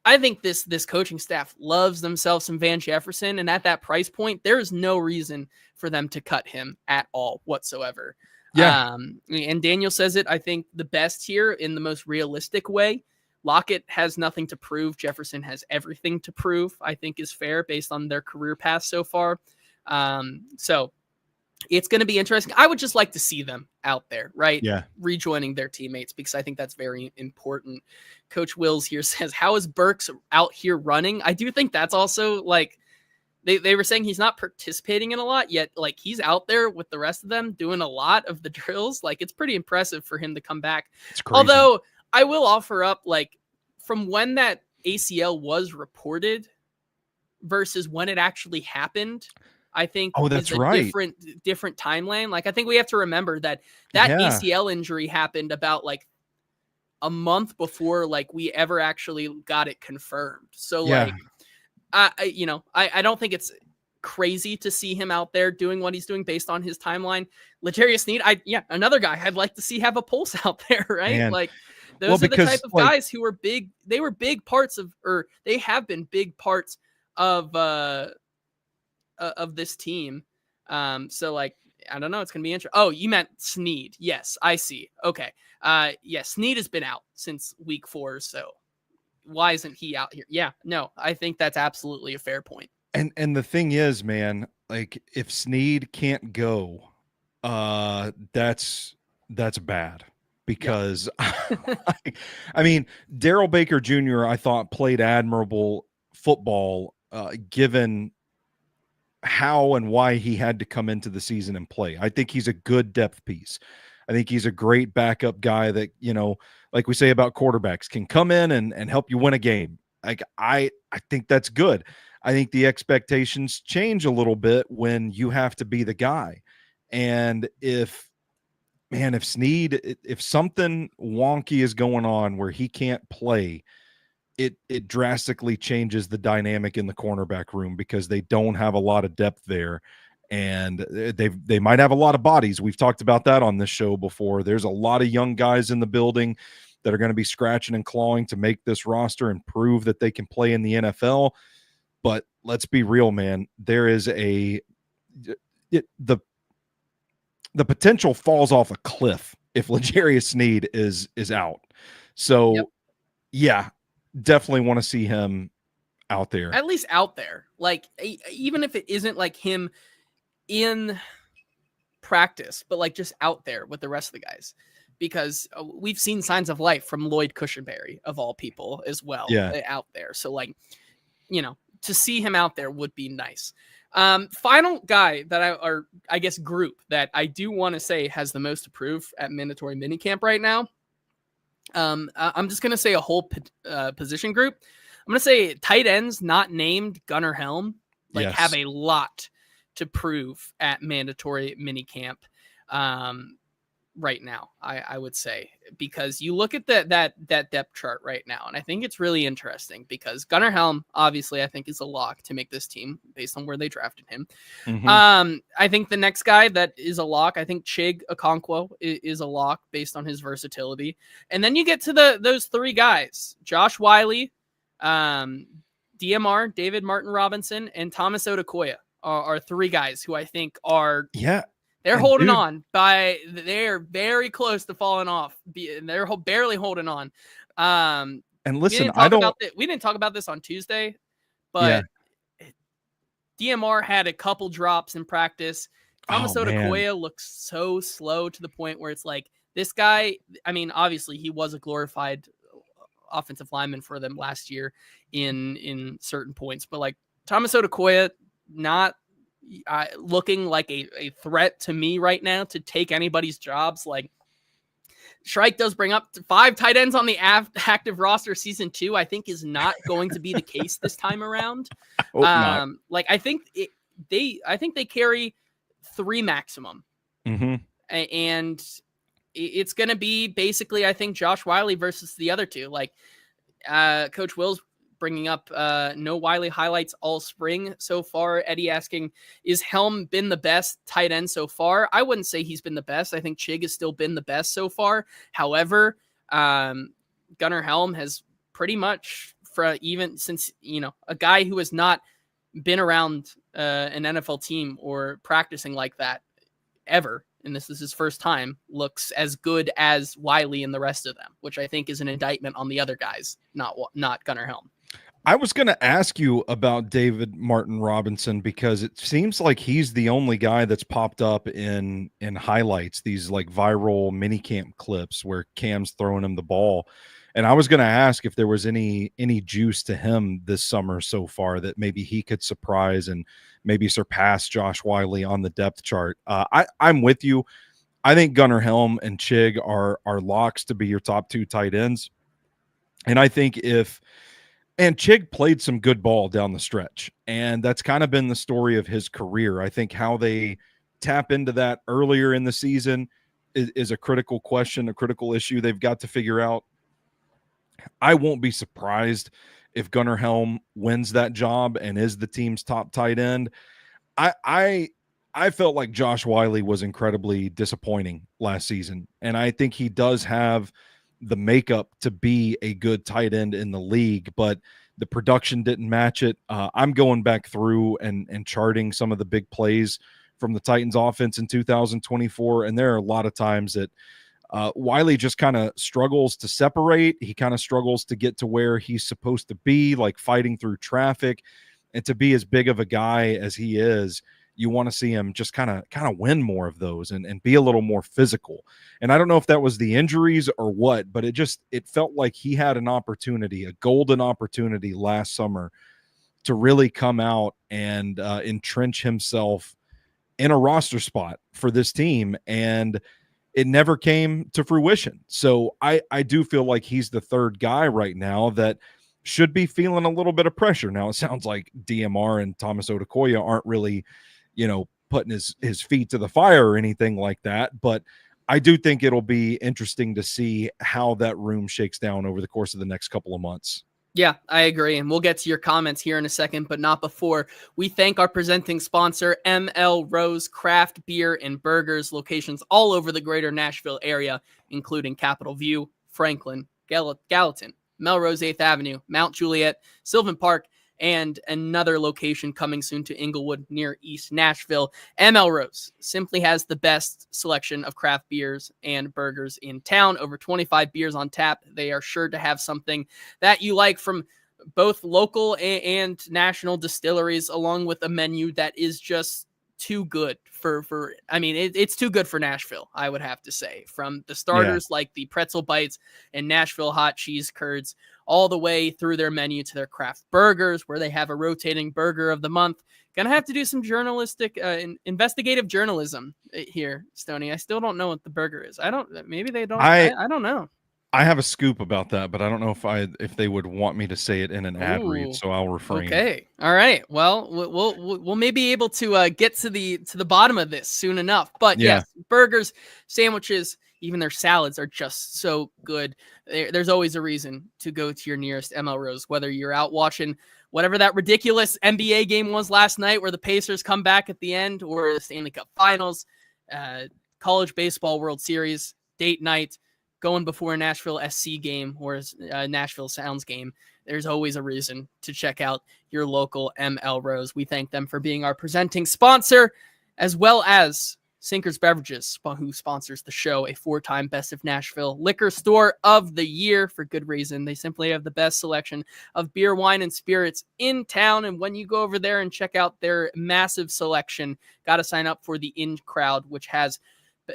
I think this coaching staff loves themselves some Van Jefferson, and at that price point, there is no reason for them to cut him at all whatsoever. Yeah. And Daniel says it, I think, the best here in the most realistic way. Lockett has nothing to prove. Jefferson has everything to prove, I think is fair based on their career path so far. So it's going to be interesting. I would just like to see them out there, right? Yeah. Rejoining their teammates, because I think that's very important. Coach Wills here says, how is Burks out here running? I do think that's also they were saying he's not participating in a lot, yet he's out there with the rest of them doing a lot of the drills. It's pretty impressive for him to come back. It's crazy. Although I will offer up, from when that ACL was reported versus when it actually happened, I think Oh, is that's a right. different timeline. Like, I think we have to remember that ACL injury happened about like a month before like we ever actually got it confirmed. So like, I don't think it's crazy to see him out there doing what he's doing based on his timeline. L'Jarius Sneed, another guy I'd like to see have a pulse out there, right? Man. Like, those are the type of like, guys who were big. They were big parts of, or they have been big parts of this team. So like, I don't know. It's gonna be interesting. Oh, you meant Sneed? Yes, I see. Okay. Sneed has been out since week 4. So why isn't he out here? Yeah, no, I think that's absolutely a fair point. And the thing is, man, like if Sneed can't go, that's bad because I mean, Daryl Baker Jr. I thought played admirable football, given how and why he had to come into the season and play. I think he's a good depth piece. I think he's a great backup guy that, like we say about quarterbacks, can come in and help you win a game. Like I think that's good. I think the expectations change a little bit when you have to be the guy. And if Sneed, if something wonky is going on where he can't play, it drastically changes the dynamic in the cornerback room because they don't have a lot of depth there. And they might have a lot of bodies. We've talked about that on this show before. There's a lot of young guys in the building that are going to be scratching and clawing to make this roster and prove that they can play in the NFL. But let's be real, man. There is the potential falls off a cliff if L'Jarius Sneed is out. So, yeah, definitely want to see him out there. At least out there. Like, even if it isn't like him in practice, but like just out there with the rest of the guys. Because we've seen signs of life from Lloyd Cushenberry, of all people, as well, out there. So, like, to see him out there would be nice. Final guy that I guess group that I do want to say has the most to prove at mandatory minicamp right now. I'm just going to say a whole position group. I'm going to say tight ends not named Gunnar Helm have a lot to prove at mandatory minicamp right now, I would say, because you look at that depth chart right now, and I think it's really interesting because Gunnar Helm, obviously, I think is a lock to make this team based on where they drafted him. Mm-hmm. I think the next guy that is a lock, I think Chig Okonkwo is a lock based on his versatility. And then you get to those 3 guys, Josh Wiley, DMR, David Martin Robinson, and Thomas Odukoya are 3 guys who I think are they're holding on they're very close to falling off. They're barely holding on. And listen, we didn't talk about this on Tuesday, but DMR had a couple drops in practice. Thomas Odukoya looks so slow to the point where it's like this guy, I mean, obviously he was a glorified offensive lineman for them last year in certain points, but like Thomas Odukoya, not looking like a threat to me right now to take anybody's jobs. Like, Shrike does bring up 5 tight ends on the active roster season 2. I think is not going to be the case this time around. Like I think they carry 3 maximum. Mm-hmm. And it's going to be basically, I think, Josh Wiley versus the other 2. Like, Coach Will's bringing up no Wiley highlights all spring so far. Eddie asking, is Helm been the best tight end so far? I wouldn't say he's been the best. I think Chig has still been the best so far. However, Gunnar Helm has pretty much, even since, a guy who has not been around an NFL team or practicing like that ever, and this is his first time, looks as good as Wiley and the rest of them, which I think is an indictment on the other guys, not Gunnar Helm. I was going to ask you about David Martin Robinson because it seems like he's the only guy that's popped up in highlights, these like viral minicamp clips where Cam's throwing him the ball. And I was going to ask if there was any juice to him this summer so far that maybe he could surprise and maybe surpass Josh Wiley on the depth chart. I'm with you. I think Gunnar Helm and Chig are locks to be your top 2 tight ends. And I think if And Chig played some good ball down the stretch, and that's kind of been the story of his career. I think how they tap into that earlier in the season is a critical question, a critical issue they've got to figure out. I won't be surprised if Gunnar Helm wins that job and is the team's top tight end. I felt like Josh Wiley was incredibly disappointing last season, and I think he does have the makeup to be a good tight end in the league, but the production didn't match it. I'm going back through and charting some of the big plays from the Titans offense in 2024, and there are a lot of times that Wiley just kind of struggles to separate. He kind of struggles to get to where he's supposed to be, like fighting through traffic. And to be as big of a guy as he is, you want to see him just kind of win more of those and be a little more physical. And I don't know if that was the injuries or what, but it felt like he had an opportunity, a golden opportunity last summer to really come out and entrench himself in a roster spot for this team. And it never came to fruition. So I do feel like he's the third guy right now that should be feeling a little bit of pressure. Now, it sounds like DMR and Thomas Odukoya aren't really, putting his feet to the fire or anything like that. But I do think it'll be interesting to see how that room shakes down over the course of the next couple of months. Yeah, I agree. And we'll get to your comments here in a second, but not before. We thank our presenting sponsor, ML Rose Craft Beer and Burgers, locations all over the greater Nashville area, including Capitol View, Franklin, Gallatin, Melrose 8th Avenue, Mount Juliet, Sylvan Park, and another location coming soon to Inglewood near East Nashville. ML Rose simply has the best selection of craft beers and burgers in town. Over 25 beers on tap. They are sure to have something that you like from both local and national distilleries, along with a menu that is just too good it's too good for Nashville, I would have to say. From the starters like the pretzel bites and Nashville hot cheese curds, all the way through their menu to their craft burgers, where they have a rotating burger of the month. Gonna have to do some journalistic, investigative journalism here, Stony. I still don't know what the burger is. Maybe they don't. I don't know. I have a scoop about that, but I don't know if they would want me to say it in an ad read, so I'll refrain. Okay, all right. Well, we'll maybe be able to get to the bottom of this soon enough. But yes, burgers, sandwiches, even their salads are just so good. There's always a reason to go to your nearest ML Rose, whether you're out watching whatever that ridiculous NBA game was last night, where the Pacers come back at the end, or the Stanley Cup Finals, college baseball World Series, date night, going before a Nashville SC game or a Nashville Sounds game. There's always a reason to check out your local ML Rose. We thank them for being our presenting sponsor, as well as Sinkers Beverages, who sponsors the show, a 4-time Best of Nashville Liquor Store of the Year, for good reason. They simply have the best selection of beer, wine, and spirits in town. And when you go over there and check out their massive selection, got to sign up for the In Crowd, which has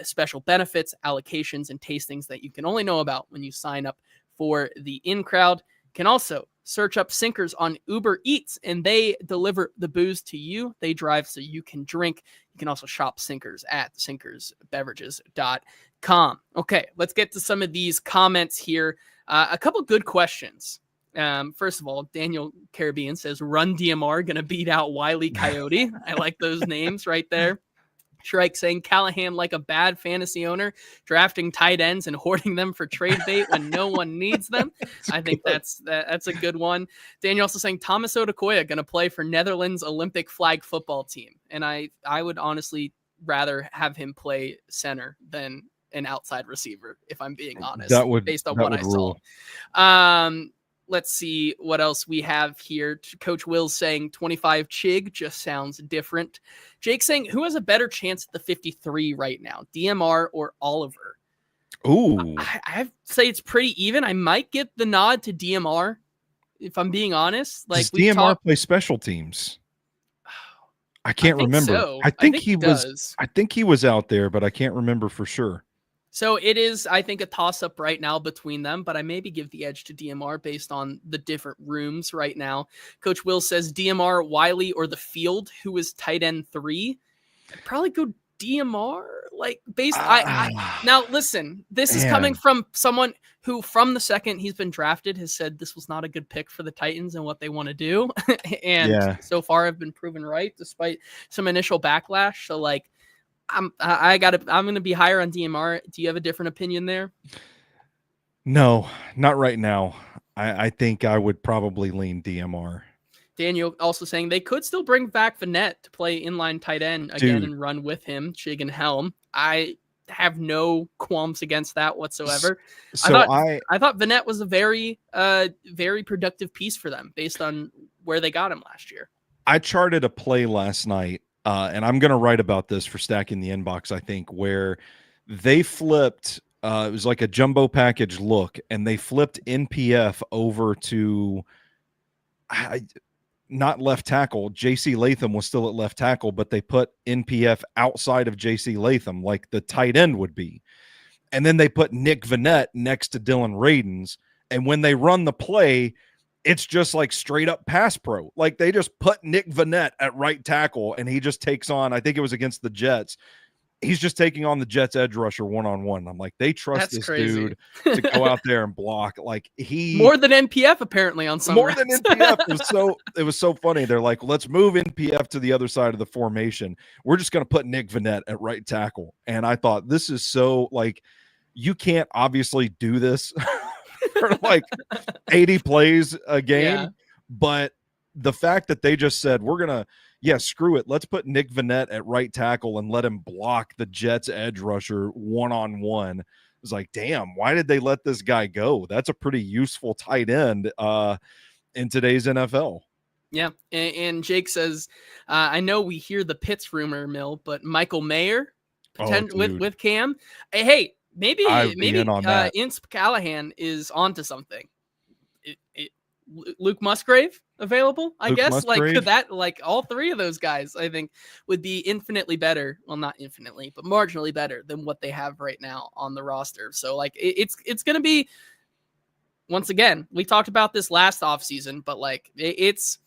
special benefits, allocations, and tastings that you can only know about when you sign up for the In Crowd. Can also search up Sinkers on Uber Eats, and they deliver the booze to you. They drive so you can drink. You can also shop Sinkers at sinkersbeverages.com. Okay, let's get to some of these comments here. A couple good questions. First of all, Daniel Caribbean says, Run DMR going to beat out Wile E. Coyote. I like those names right there. Shrike saying Callahan like a bad fantasy owner, drafting tight ends and hoarding them for trade bait when no one needs them. I think that's a good one. Daniel also saying Thomas Odukoya going to play for Netherlands Olympic flag football team. And I would honestly rather have him play center than an outside receiver, if I'm being honest, based on what I saw. Let's see what else we have here. Coach Will's saying 25 Chig just sounds different. Jake saying, who has a better chance at the 53 right now, DMR or Oliver? Ooh, I say it's pretty even. I might get the nod to DMR, if I'm being honest. Like, does DMR play special teams? I can't remember. So. I think he was. I think he was out there, but I can't remember for sure. So it is, I think, a toss-up right now between them, but I maybe give the edge to DMR based on the different rooms right now. Coach Will says DMR, Wiley, or the Field, who is tight end 3. I'd probably go DMR. Like I now listen, this is coming from someone who from the second he's been drafted has said this was not a good pick for the Titans and what they want to do. And so far have been proven right despite some initial backlash. So like I'm going to be higher on DMR. Do you have a different opinion there? No, not right now. I think I would probably lean DMR. Daniel also saying they could still bring back Vanette to play inline tight end again and run with him, Chig and Helm. I have no qualms against that whatsoever. So I thought Vanette was a very, very productive piece for them based on where they got him last year. I charted a play last night, and I'm going to write about this for Stacking the Inbox, I think, where they flipped. It was like a jumbo package look, and they flipped NPF over to not left tackle. JC Latham was still at left tackle, but they put NPF outside of JC Latham, like the tight end would be. And then they put Nick Vanette next to Dylan Radins. And when they run the play, it's just like straight up pass pro. Like they just put Nick Vanette at right tackle, and he just takes on, I think it was against the Jets. He's just taking on the Jets edge rusher one-on-one. I'm like, they trust this dude to go out there and block. Like more than NPF apparently on some more than NPF. It was so funny. They're like, let's move NPF to the other side of the formation. We're just going to put Nick Vanette at right tackle. And I thought, this is so like, you can't obviously do this for like 80 plays a game, but the fact that they just said, we're going to, screw it. Let's put Nick Vanette at right tackle and let him block the Jets edge rusher one-on-one. It was like, damn, why did they let this guy go? That's a pretty useful tight end in today's NFL. Yeah. And Jake says, I know we hear the Pitts rumor mill, but Michael Mayer with Cam. Hey, maybe Ince Callahan is onto something. Luke Musgrave available, I guess. Musgrave. Like, could that, like, all three of those guys, I think, would be infinitely better. Well, not infinitely, but marginally better than what they have right now on the roster. So, like, it's going to be, once again, we talked about this last offseason, but, like, it's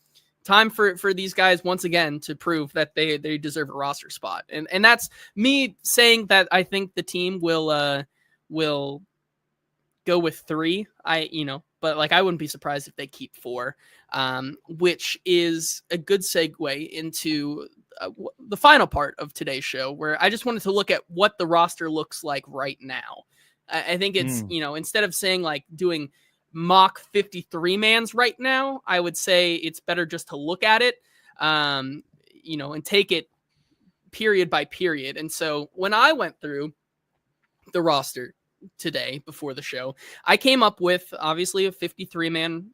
time for these guys, once again, to prove that they deserve a roster spot. And that's me saying that I think the team will go with 3. But like, I wouldn't be surprised if they keep 4, which is a good segue into the final part of today's show, where I just wanted to look at what the roster looks like right now. I think it's, instead of saying like doing mock 53 mans right now, I would say it's better just to look at it, and take it period by period. And so when I went through the roster today before the show, I came up with obviously a 53-man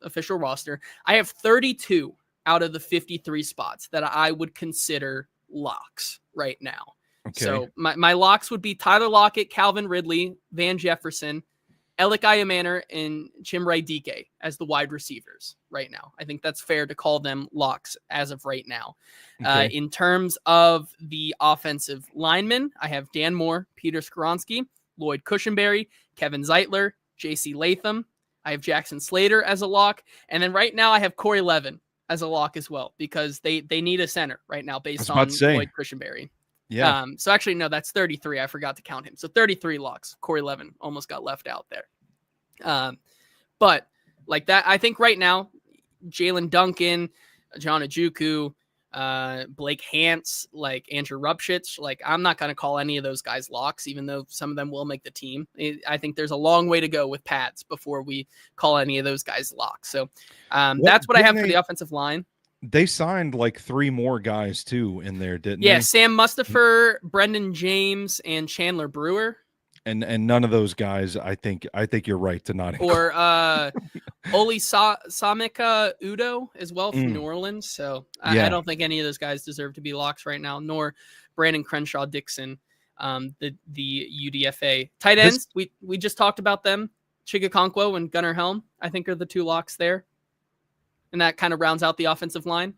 official roster. I have 32 out of the 53 spots that I would consider locks right now. Okay. So my locks would be Tyler Lockett, Calvin Ridley, Van Jefferson, Alec Ayamaner, and Chimray Dike as the wide receivers right now. I think that's fair to call them locks as of right now. Okay. In terms of the offensive linemen, I have Dan Moore, Peter Skoronski, Lloyd Cushenberry, Kevin Zeitler, J.C. Latham. I have Jackson Slater as a lock. And then right now I have Corey Levin as a lock as well, because they need a center right now based on Lloyd Cushenberry. Yeah. So actually, no, that's 33. I forgot to count him. So 33 locks. Corey Levin almost got left out there. But like that, I think right now, Jalen Duncan, John Ojukwu, Blake Hance, like Andrew Rupchitz, like I'm not going to call any of those guys locks, even though some of them will make the team. I think there's a long way to go with pads before we call any of those guys locks. So that's what I have for the offensive line. They signed like 3 more guys too in there, didn't they? Yeah, Sam Mustipher, Brendan James, and Chandler Brewer. And none of those guys, I think you're right to not include. Or Oli Samika Udo as well from New Orleans. So I don't think any of those guys deserve to be locks right now, nor Brandon Crenshaw Dixon, the UDFA. Tight ends, we just talked about them. Chigakonkwo and Gunnar Helm, I think, are the 2 locks there. And that kind of rounds out the offensive line.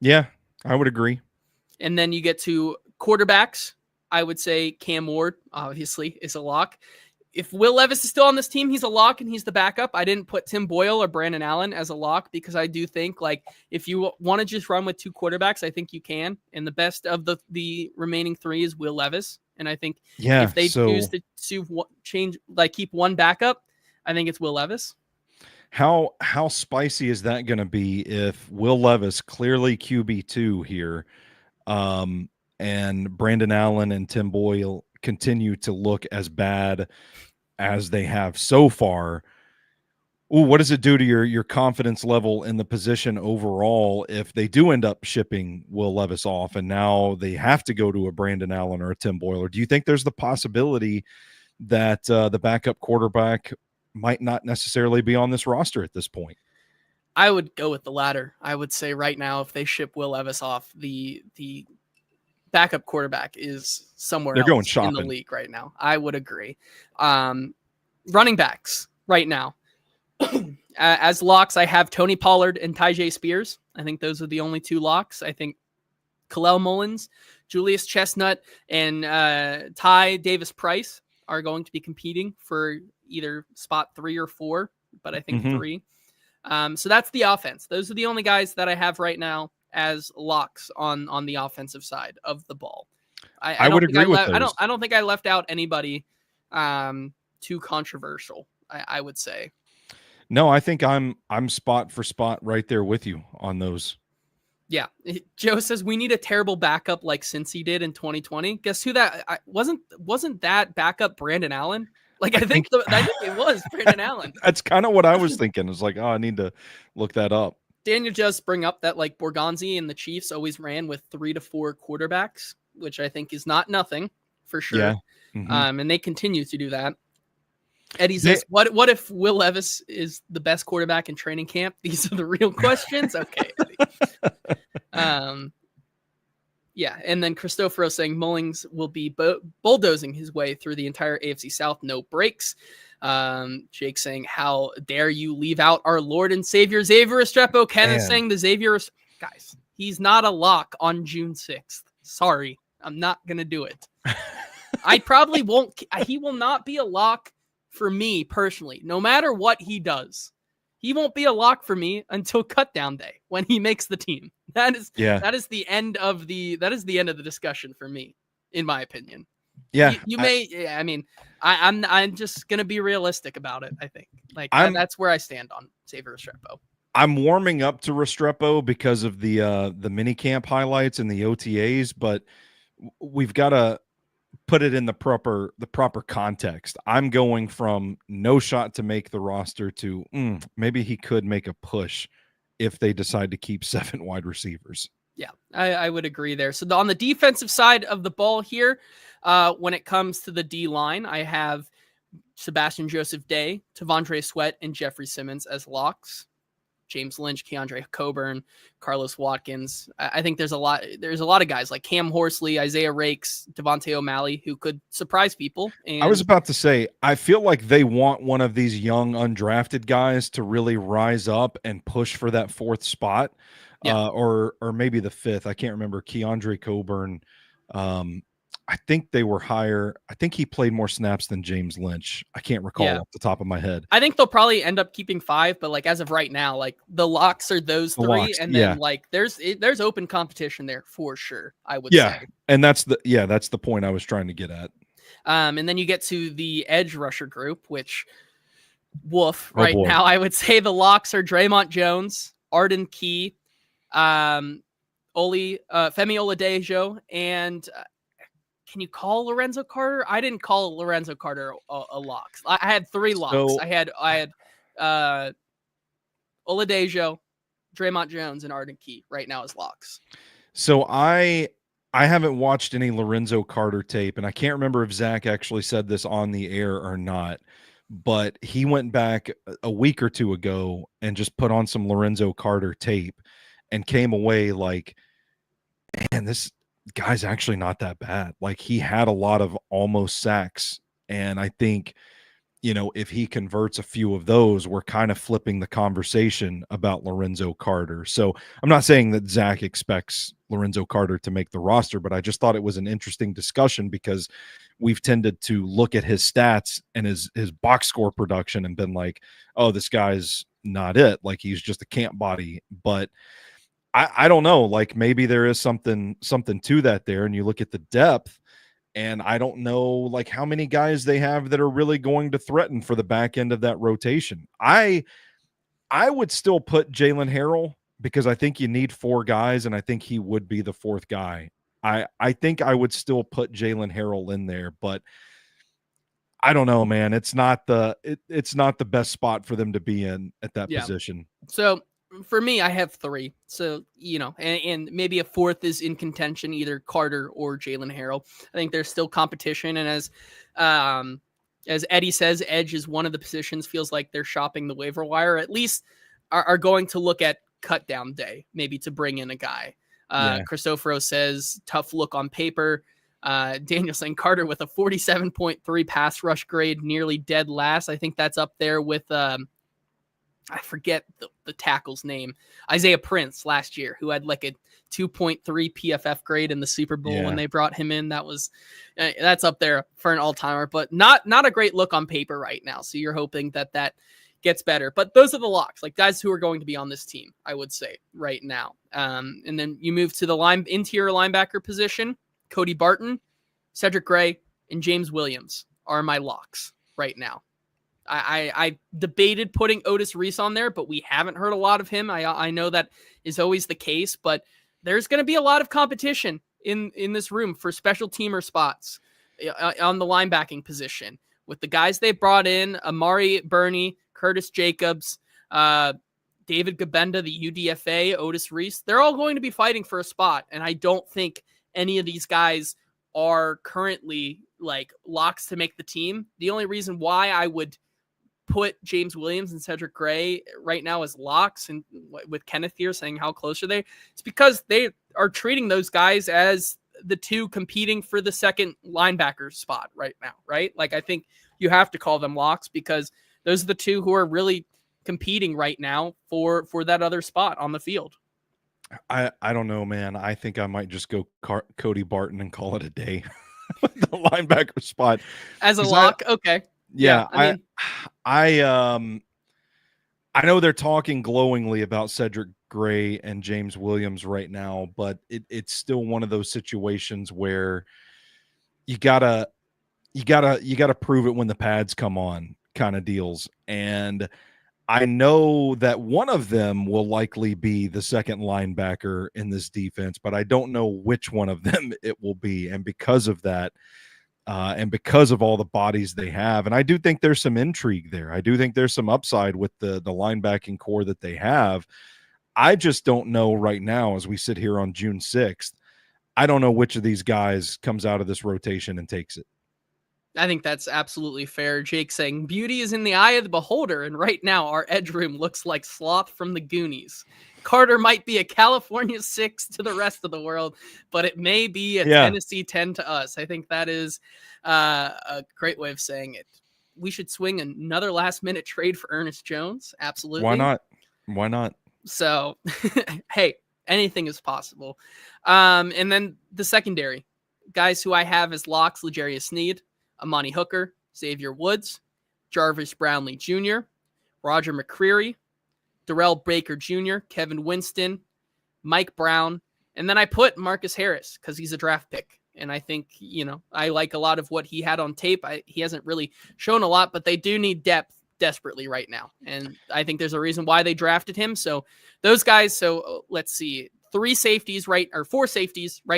Yeah, I would agree. And then you get to quarterbacks. I would say Cam Ward, obviously, is a lock. if Will Levis is still on this team, he's a lock and he's the backup. I didn't put Tim Boyle or Brandon Allen as a lock because I do think like if you want to just run with 2 quarterbacks, I think you can. And the best of the remaining 3 is Will Levis. And I think if they choose to change, like keep one backup, I think it's Will Levis. How spicy is that going to be if Will Levis, clearly QB2 here, and Brandon Allen and Tim Boyle continue to look as bad as they have so far? Ooh, what does it do to your confidence level in the position overall if they do end up shipping Will Levis off and now they have to go to a Brandon Allen or a Tim Boyle? Or do you think there's the possibility that the backup quarterback might not necessarily be on this roster at this point? I would go with the latter. I would say right now, if they ship Will Levis off, the backup quarterback is somewhere else in the league right now. I would agree. Running backs right now. As locks, I have Tony Pollard and Tyjae Spears. I think those are the only 2 locks. I think Kalel Mullins, Julius Chestnut, and Ty Davis Price are going to be competing for either spot 3 or 4, but I think 3. So that's the offense. Those are the only guys that I have right now as locks on the offensive side of the ball. I would agree with those. I don't think I left out anybody too controversial, I would say. No, I think I'm spot for spot right there with you on those. Yeah. Joe says we need a terrible backup like Cincy did in 2020. Guess who that wasn't that backup Brandon Allen? Like I think it was Brandon Allen. That's kind of what I was thinking. It's like, oh, I need to look that up. Daniel just bring up that like Borgonzi and the Chiefs always ran with 3 to 4 quarterbacks, which I think is not nothing for sure. Yeah. And they continue to do that. Eddie says, what if Will Levis is the best quarterback in training camp? These are the real questions. Okay. Yeah. And then Cristoforo saying Mullings will be bulldozing his way through the entire AFC South. No breaks. Jake saying, how dare you leave out our Lord and Savior, Xavier Restrepo. Ken is saying the Xavier, guys, he's not a lock on June 6th. Sorry. I'm not going to do it. I probably won't. He will not be a lock for me personally, no matter what he does. He won't be a lock for me until cut down day when he makes the team. That is the end of the discussion for me, in my opinion. Yeah. I'm just gonna be realistic about it. I think that's where I stand on Xavier Restrepo. I'm warming up to Restrepo because of the minicamp highlights and the OTAs, but we've got to put it in the proper context. I'm going from no shot to make the roster to maybe he could make a push if they decide to keep 7 wide receivers. Yeah, I would agree there. So on the defensive side of the ball here, when it comes to the D line, I have Sebastian Joseph Day, Tavondre Sweat, and Jeffrey Simmons as locks. James Lynch, Keandre Coburn, Carlos Watkins. I think there's a lot of guys like Cam Horsley, Isaiah Rakes, Devontae O'Malley who could surprise people. And I was about to say, I feel like they want one of these young undrafted guys to really rise up and push for that 4th spot. Yeah. Or maybe the 5th. I can't remember. Keandre Coburn. I think they were higher. I think he played more snaps than James Lynch. I can't recall off the top of my head. I think they'll probably end up keeping 5, but like as of right now, like the locks are those 3, and then like there's open competition there for sure. I would say. And that's the point I was trying to get at. And then you get to the edge rusher group, which now I would say the locks are Draymond Jones, Arden Key, Femi Oladejo, and can you call Lorenzo Carter? I didn't call Lorenzo Carter a lock. I had 3 locks. So, I had Oladejo, Draymond Jones, and Arden Key right now as locks. So I haven't watched any Lorenzo Carter tape, and I can't remember if Zach actually said this on the air or not, but he went back a week or 2 ago and just put on some Lorenzo Carter tape and came away like, man, this guy's actually not that bad. Like he had a lot of almost sacks. And I think, if he converts a few of those, we're kind of flipping the conversation about Lorenzo Carter. So I'm not saying that Zach expects Lorenzo Carter to make the roster, but I just thought it was an interesting discussion because we've tended to look at his stats and his box score production and been like, oh, this guy's not it. Like he's just a camp body. But I don't know, like maybe there is something to that there. And you look at the depth, and I don't know like how many guys they have that are really going to threaten for the back end of that rotation. I would still put Jalen Harrell because I think you need 4 guys, and I think he would be the 4th guy. I think I would still put Jalen Harrell in there, but I don't know, man. It's not the best spot for them to be in at that position. So for me, I have 3. So, and maybe a 4th is in contention, either Carter or Jalen Harrell. I think there's still competition. And as Eddie says, edge is one of the positions. Feels like they're shopping the waiver wire, at least are going to look at cut down day, maybe to bring in a guy. Cristoforo says tough look on paper. Daniel saying Carter with a 47.3 pass rush grade, nearly dead last. I think that's up there with, I forget the tackle's name, Isaiah Prince last year, who had like a 2.3 PFF grade in the Super Bowl when they brought him in. That's up there for an all-timer, but not a great look on paper right now. So you're hoping that gets better, but those are the locks, like guys who are going to be on this team, I would say right now. And then you move to the interior linebacker position. Cody Barton, Cedric Gray, and James Williams are my locks right now. I debated putting Otis Reese on there, but we haven't heard a lot of him. I know that is always the case, but there's going to be a lot of competition in this room for special teamer spots on the linebacking position with the guys they brought in: Amari Burney, Curtis Jacobs, David Gabenda, the UDFA, Otis Reese. They're all going to be fighting for a spot, and I don't think any of these guys are currently like locks to make the team. The only reason why I would put James Williams and Cedric Gray right now as locks, and with Kenneth here saying how close are they, it's because they are treating those guys as the 2 competing for the second linebacker spot right now, right? Like I think you have to call them locks because those are the 2 who are really competing right now for that other spot on the field. I don't know, man. I think I might just go Cody Barton and call it a day. The linebacker spot as a lock. Okay. Yeah, I know they're talking glowingly about Cedric Gray and James Williams right now, but it's still one of those situations where you gotta prove it when the pads come on kind of deals. And I know that one of them will likely be the second linebacker in this defense, but I don't know which one of them it will be. And because of that, and because of all the bodies they have, and I do think there's some intrigue there. I do think there's some upside with the linebacking core that they have. I just don't know right now, as we sit here on June 6th, I don't know which of these guys comes out of this rotation and takes it. I think that's absolutely fair. Jake saying beauty is in the eye of the beholder, and right now our edge room looks like Sloth from the Goonies. Carter might be a California 6 to the rest of the world, but it may be a Tennessee 10 to us. I think that is a great way of saying it. We should swing another last-minute trade for Ernest Jones. Absolutely. Why not? So, hey, anything is possible. And then the secondary. Guys who I have as locks: L'Jarius Sneed, Amani Hooker, Xavier Woods, Jarvis Brownlee Jr., Roger McCreary, Darrell Baker Jr., Kevin Winston, Mike Brown, and then I put Marcus Harris because he's a draft pick. And I think, I like a lot of what he had on tape. He hasn't really shown a lot, but they do need depth desperately right now. And I think there's a reason why they drafted him. So those guys, let's see, 4 safeties right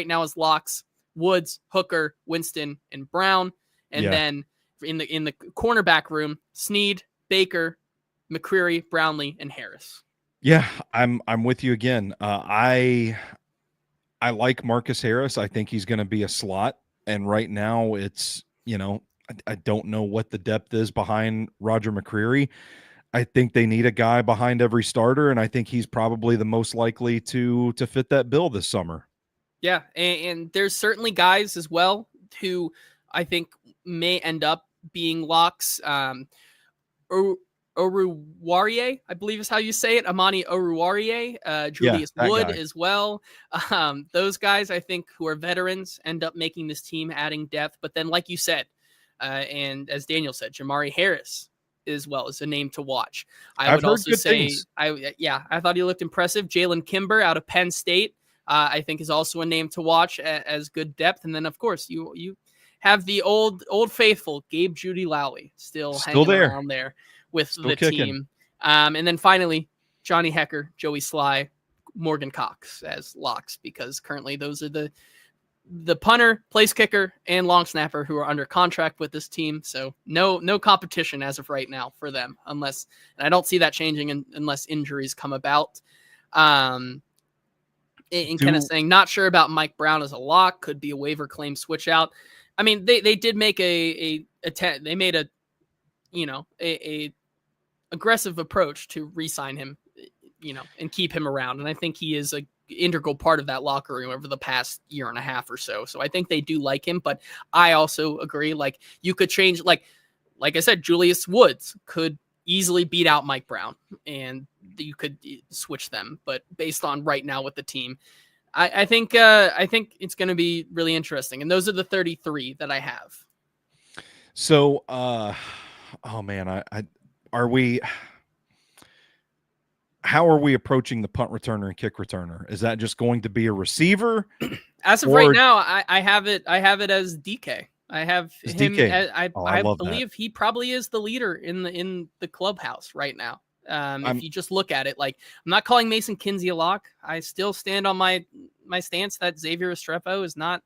now as locks: Woods, Hooker, Winston, and Brown. And then in the cornerback room, Sneed, Baker, McCreary, Brownlee, and Harris. Yeah, I'm with you again. I like Marcus Harris. I think he's going to be a slot. And right now it's, I don't know what the depth is behind Roger McCreary. I think they need a guy behind every starter, and I think he's probably the most likely to fit that bill this summer. Yeah, and there's certainly guys as well who I think may end up being locks. Oruwariye, I believe is how you say it. Amani Oruwariye, Julius Wood as well. Those guys, I think, who are veterans, end up making this team, adding depth. But then, like you said, and as Daniel said, Jamari Harris as well is a name to watch. I would also say, I thought he looked impressive. Jalen Kimber out of Penn State, I think, is also a name to watch as good depth. And then, of course, you have the old faithful Gabe Judy Lowry still hanging around there with the team. And then finally, Johnny Hecker, Joey Sly, Morgan Cox as locks, because currently those are the punter, place kicker, and long snapper who are under contract with this team. So no competition as of right now for them, and I don't see that changing unless injuries come about. And kind of saying, not sure about Mike Brown as a lock, could be a waiver claim switch out. I mean, they did make a aggressive approach to re-sign him, and keep him around. And I think he is a integral part of that locker room over the past year and a half or so. So I think they do like him, but I also agree, like, you could change, like I said, Julius Woods could easily beat out Mike Brown and you could switch them. But based on right now with the team, I think it's going to be really interesting. And those are the 33 that I have. So, how are we approaching the punt returner and kick returner? Is that just going to be a receiver? As of right now, I have it as DK. I have him. DK. I believe he probably is the leader in the clubhouse right now. If you just look at it, like, I'm not calling Mason Kinsey a lock. I still stand on my stance that Xavier Restrepo is not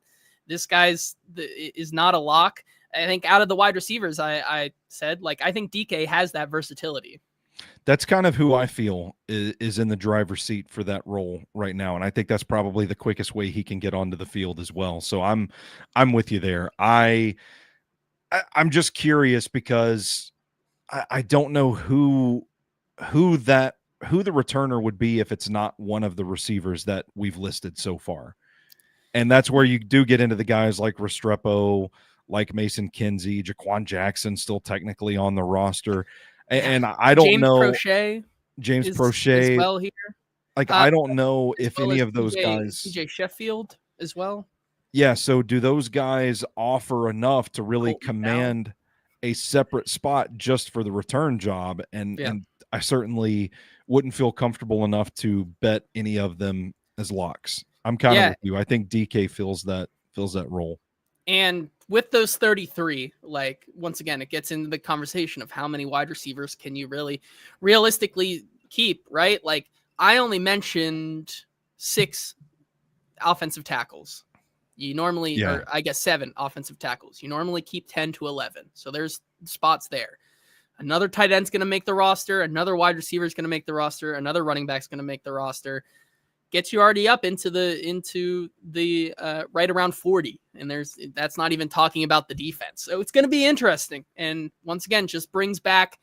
a lock. I think out of the wide receivers, I said, like, I think DK has that versatility. That's kind of who I feel is in the driver's seat for that role right now, and I think that's probably the quickest way he can get onto the field as well. So I'm with you there. I'm just curious because I don't know who the returner would be if it's not one of the receivers that we've listed so far, and that's where you do get into the guys like Restrepo, like Mason Kinsey, Jaquan Jackson still technically on the roster. And I don't know. James Prochet as well here. Like, I don't know if well any of those guys. TJ Sheffield as well. Yeah. So do those guys offer enough to really command a separate spot just for the return job? And I certainly wouldn't feel comfortable enough to bet any of them as locks. I'm kind of with you. I think DK fills that role. And with those 33, like, once again, it gets into the conversation of how many wide receivers can you really realistically keep, right? Like, I only mentioned 6 offensive tackles. You normally, or I guess 7 offensive tackles. You normally keep 10 to 11. So there's spots there. Another tight end's going to make the roster. Another wide receiver is going to make the roster. Another running back's going to make the roster. Gets you already up into the right around 40, and that's not even talking about the defense. So it's going to be interesting, and once again, just brings back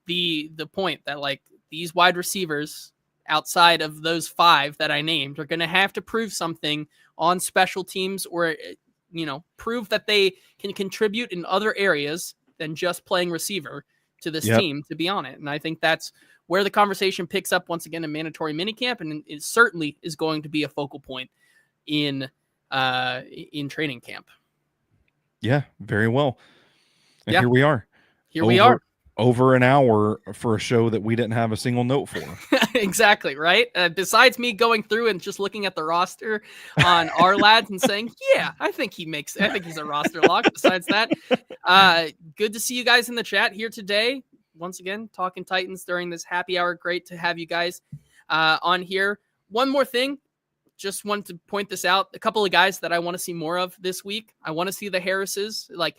the point that, like, these wide receivers outside of those 5 that I named are going to have to prove something on special teams, or prove that they can contribute in other areas than just playing receiver to this team to be on it. And I think that's where the conversation picks up once again in mandatory minicamp, and it certainly is going to be a focal point in training camp. Yeah, very well. And here we are. We are. Over an hour for a show that we didn't have a single note for. Exactly, right? Besides me going through and just looking at the roster on our lads and saying, I think he's a roster lock. Besides that, good to see you guys in the chat here today. Once again, talking Titans during this happy hour. Great to have you guys on here. One more thing. Just wanted to point this out. A couple of guys that I want to see more of this week. I want to see the Harrises. Like,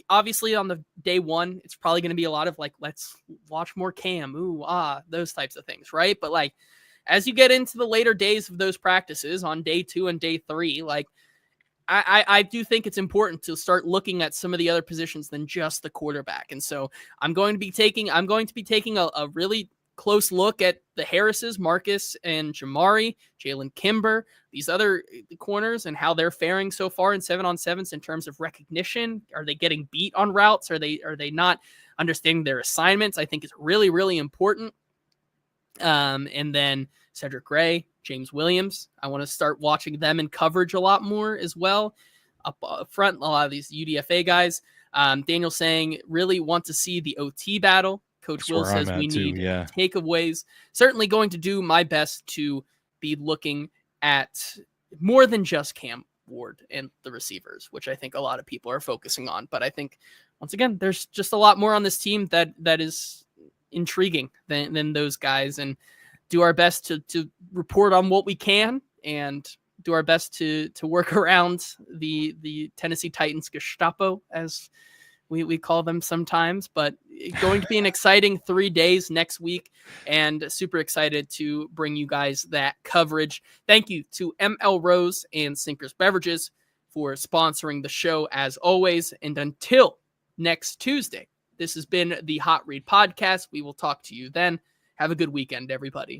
obviously on the day one, it's probably going to be a lot of like, let's watch more Cam. Ooh, those types of things. Right. But like, as you get into the later days of those practices on day 2 and day 3, like, I do think it's important to start looking at some of the other positions than just the quarterback. And so I'm going to be taking a really close look at the Harrises, Marcus and Jamari, Jalen Kimber, these other corners, and how they're faring so far in 7-on-7s in terms of recognition. Are they getting beat on routes? Are they not understanding their assignments? I think is really, really important. And then Cedric Gray, James Williams. I want to start watching them in coverage a lot more as well. Up front, a lot of these UDFA guys. Daniel saying really want to see the OT battle. Coach That's Will where I'm says at we too, need yeah. takeaways. Certainly going to do my best to be looking at more than just Cam Ward and the receivers, which I think a lot of people are focusing on. But I think, once again, there's just a lot more on this team that is intriguing than those guys, and do our best to report on what we can and do our best to work around the Tennessee Titans Gestapo, as we call them sometimes. But it's going to be an exciting 3 days next week, and super excited to bring you guys that coverage. Thank you to ML Rose and Sinkers Beverages for sponsoring the show as always. And until next Tuesday, this has been the Hot Read Podcast. We will talk to you then. Have a good weekend, everybody.